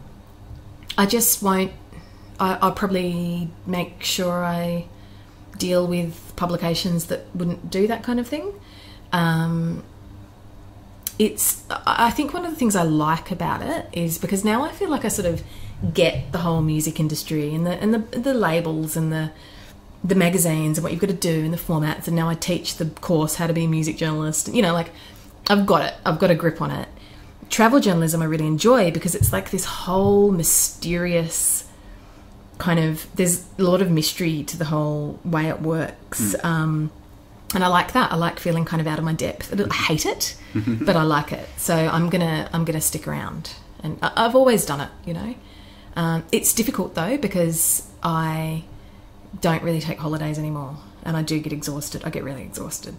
I just won't... I'll probably make sure I deal with publications that wouldn't do that kind of thing. I think one of the things I like about it is because now I feel like I sort of get the whole music industry and the labels and the magazines and what you've got to do and the formats, and now I teach the course how to be a music journalist. You know, like I've got it. I've got a grip on it. Travel journalism I really enjoy because it's like this whole mysterious kind of, there's a lot of mystery to the whole way it works. And I like that. I like feeling kind of out of my depth. I hate it, but I like it. So I'm gonna stick around. And I've always done it, you know. It's difficult though because I don't really take holidays anymore, and I do get exhausted. I get really exhausted.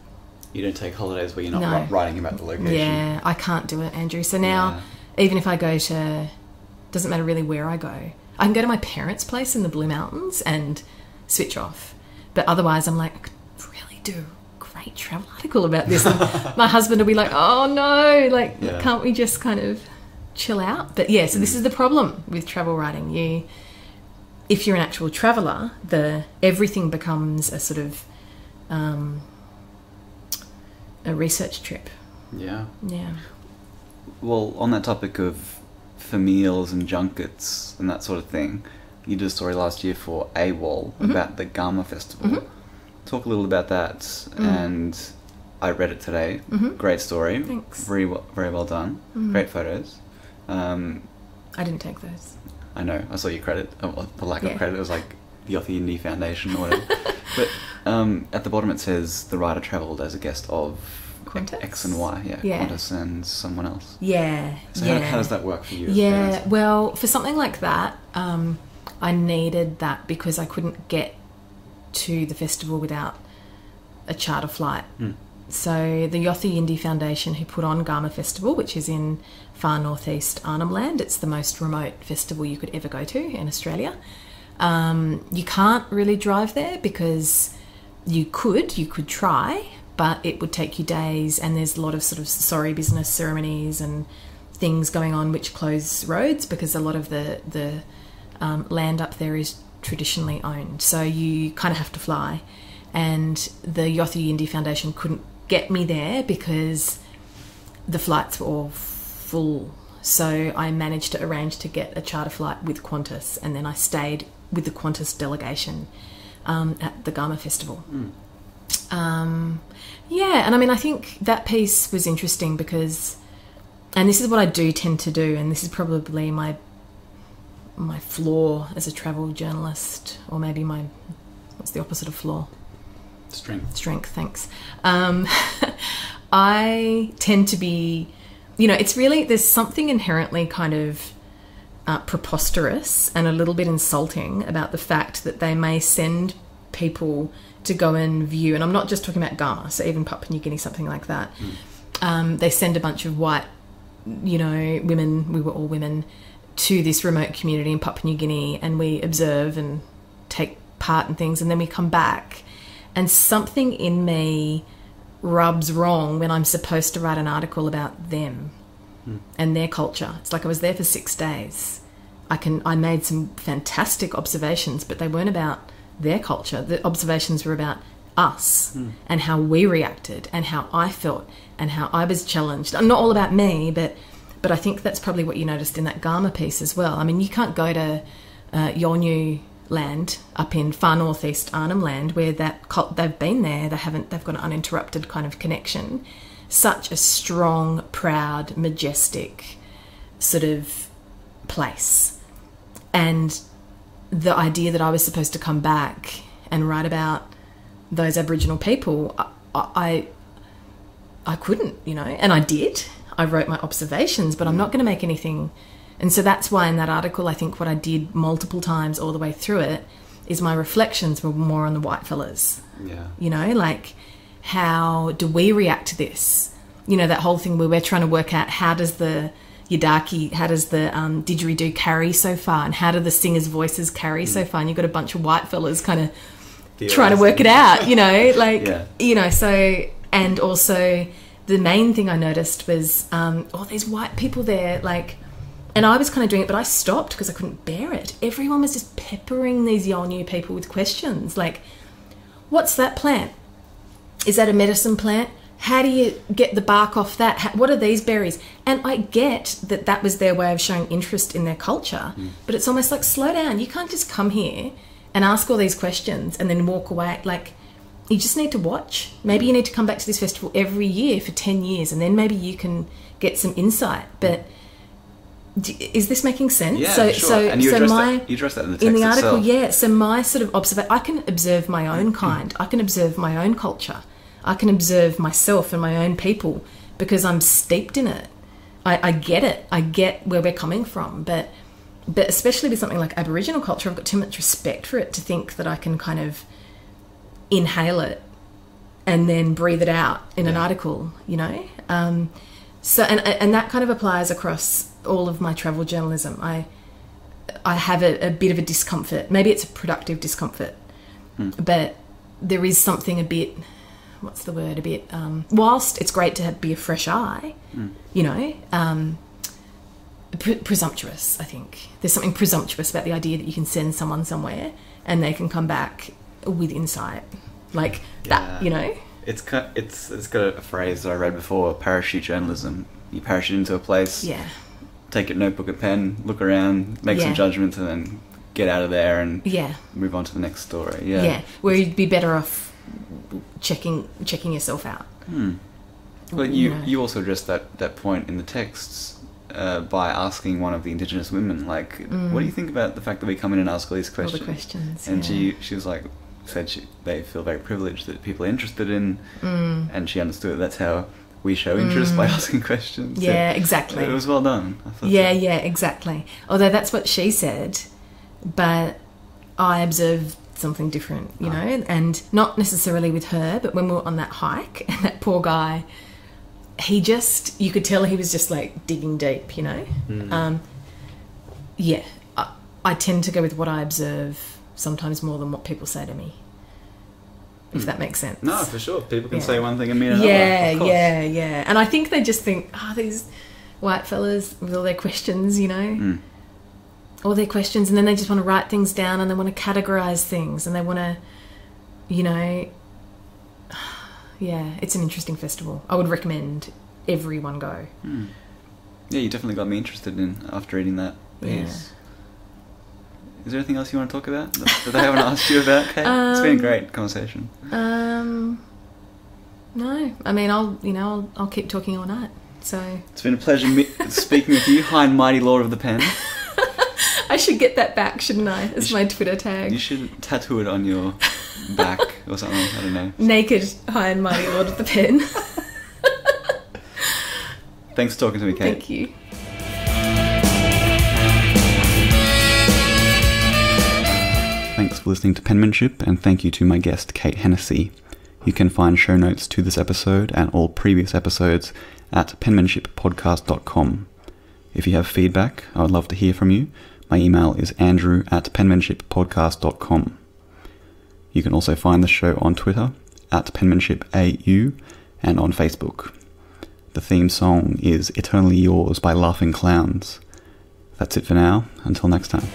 You don't take holidays where you're not writing about the location? Yeah, I can't do it, Andrew. So now, even if I go to, doesn't matter really where I go, I can go to my parents' place in the Blue Mountains and switch off. But otherwise, I'm like, I could really do a great travel article about this. And my husband will be like, oh no, like, can't we just kind of chill out? But yeah, so this is the problem with travel writing. If you're an actual traveller, everything becomes a sort of a research trip. Yeah. Yeah. Well, on that topic of familials and junkets and that sort of thing, you did a story last year for AWOL about the Gama Festival. Talk a little about that. And I read it today. Great story. Thanks. Very well done. Great photos. I didn't take those. I know. I saw your credit. The lack of credit. It was like the Yothu Indie Foundation or whatever. But at the bottom it says the writer travelled as a guest of Qantas? X and Y. Qantas and someone else. Yeah. So how does that work for you? Yeah. Well, for something like that, I needed that because I couldn't get to the festival without a charter flight. So the Yothu Indie Foundation, who put on Gama Festival, which is in far northeast Arnhem Land, it's the most remote festival you could ever go to in Australia. You can't really drive there because you could try, but it would take you days, and there's a lot of sort of sorry business ceremonies and things going on which close roads because a lot of the land up there is traditionally owned. So you kind of have to fly, and the Yothu Indie Foundation couldn't get me there because the flights were all full. So I managed to arrange to get a charter flight with Qantas, and then I stayed with the Qantas delegation at the Gama Festival. Yeah, and I mean, I think that piece was interesting because, and this is what I do tend to do, and this is probably my flaw as a travel journalist, or maybe what's the opposite of flaw? Strength, thanks. I tend to be, it's really, there's something inherently kind of preposterous and a little bit insulting about the fact that they may send people to go and view, and I'm not just talking about Gama, so even Papua New Guinea, something like that. They send a bunch of white, women, we were all women, to this remote community in Papua New Guinea, and we observe and take part in things, and then we come back, and something in me rubs wrong when I'm supposed to write an article about them and their culture. It's like I was there for 6 days. I made some fantastic observations, but they weren't about their culture. The observations were about us and how we reacted and how I felt and how I was challenged. Not all about me, but I think that's probably what you noticed in that Gama piece as well. I mean, you can't go to Yolngu land up in far northeast Arnhem Land where they've been there, they've got an uninterrupted kind of connection. Such a strong, proud, majestic sort of place. And the idea that I was supposed to come back and write about those Aboriginal people, I couldn't, and I did. I wrote my observations, but I'm not going to make anything. And so that's why in that article, I think what I did multiple times all the way through it is my reflections were more on the white fellas. Yeah. Like, how do we react to this? That whole thing where we're trying to work out how does the Yidaki, how does the didgeridoo carry so far, and how do the singers' voices carry so far? And you've got a bunch of white fellas kind of trying to work it out, so, and also the main thing I noticed was all these white people there, and I was kind of doing it, but I stopped because I couldn't bear it. Everyone was just peppering these Yolngu people with questions like, what's that plant? Is that a medicine plant? How do you get the bark off that? What are these berries? And I get that that was their way of showing interest in their culture, but it's almost like, slow down. You can't just come here and ask all these questions and then walk away. Like, you just need to watch. Maybe you need to come back to this festival every year for 10 years, and then maybe you can get some insight. But is this making sense? Yeah, sure. And you address that in the text article, itself. yeah. So my sort of observation, I can observe my own kind. I can observe my own culture. I can observe myself and my own people because I'm steeped in it. I get it. I get where we're coming from. But especially with something like Aboriginal culture, I've got too much respect for it to think that I can kind of inhale it and then breathe it out in an article, you know? So that kind of applies across all of my travel journalism. I have a bit of a discomfort. Maybe it's a productive discomfort, but there is something a bit... what's the word, a bit, whilst it's great to be a fresh eye, you know, presumptuous, I think. There's something presumptuous about the idea that you can send someone somewhere and they can come back with insight. Like that, you know? It's got a phrase that I read before, parachute journalism. You parachute into a place, take your notebook and pen, look around, make some judgments, and then get out of there and move on to the next story. Yeah, where you'd be better off checking yourself out. But you also addressed that point in the texts by asking one of the Indigenous women, like, what do you think about the fact that we come in and ask all these questions? All the questions, and she was like, they feel very privileged that people are interested in, and she understood that's how we show interest by asking questions. Yeah, exactly. It was well done. I thought yeah, exactly. Although that's what she said, but I observed something different, you know, and not necessarily with her, but when we were on that hike, and that poor guy, you could tell he was just like digging deep, you know. I tend to go with what I observe sometimes more than what people say to me, if that makes sense. No, for sure. People can say one thing and mean another. Yeah. And I think they just think, these white fellas with all their questions, you know. All their questions, and then they just want to write things down, and they want to categorise things, and they want to, you know... Yeah, it's an interesting festival. I would recommend everyone go. Yeah, you definitely got me interested after reading that piece. Is there anything else you want to talk about that I haven't asked you about, Kate? It's been a great conversation. No, I mean, I'll keep talking all night. So it's been a pleasure speaking with you, high and mighty Lord of the Pen. I should get that back, shouldn't I? As my Twitter tag. You should tattoo it on your back or something. I don't know. Naked, high and mighty Lord of the Pen. Thanks for talking to me, Kate. Thank you. Thanks for listening to Penmanship, and thank you to my guest, Kate Hennessy. You can find show notes to this episode and all previous episodes at penmanshippodcast.com. If you have feedback, I would love to hear from you. My email is andrew@penmanshippodcast.com. You can also find the show on Twitter @penmanshipau and on Facebook. The theme song is Eternally Yours by Laughing Clowns. That's it for now. Until next time.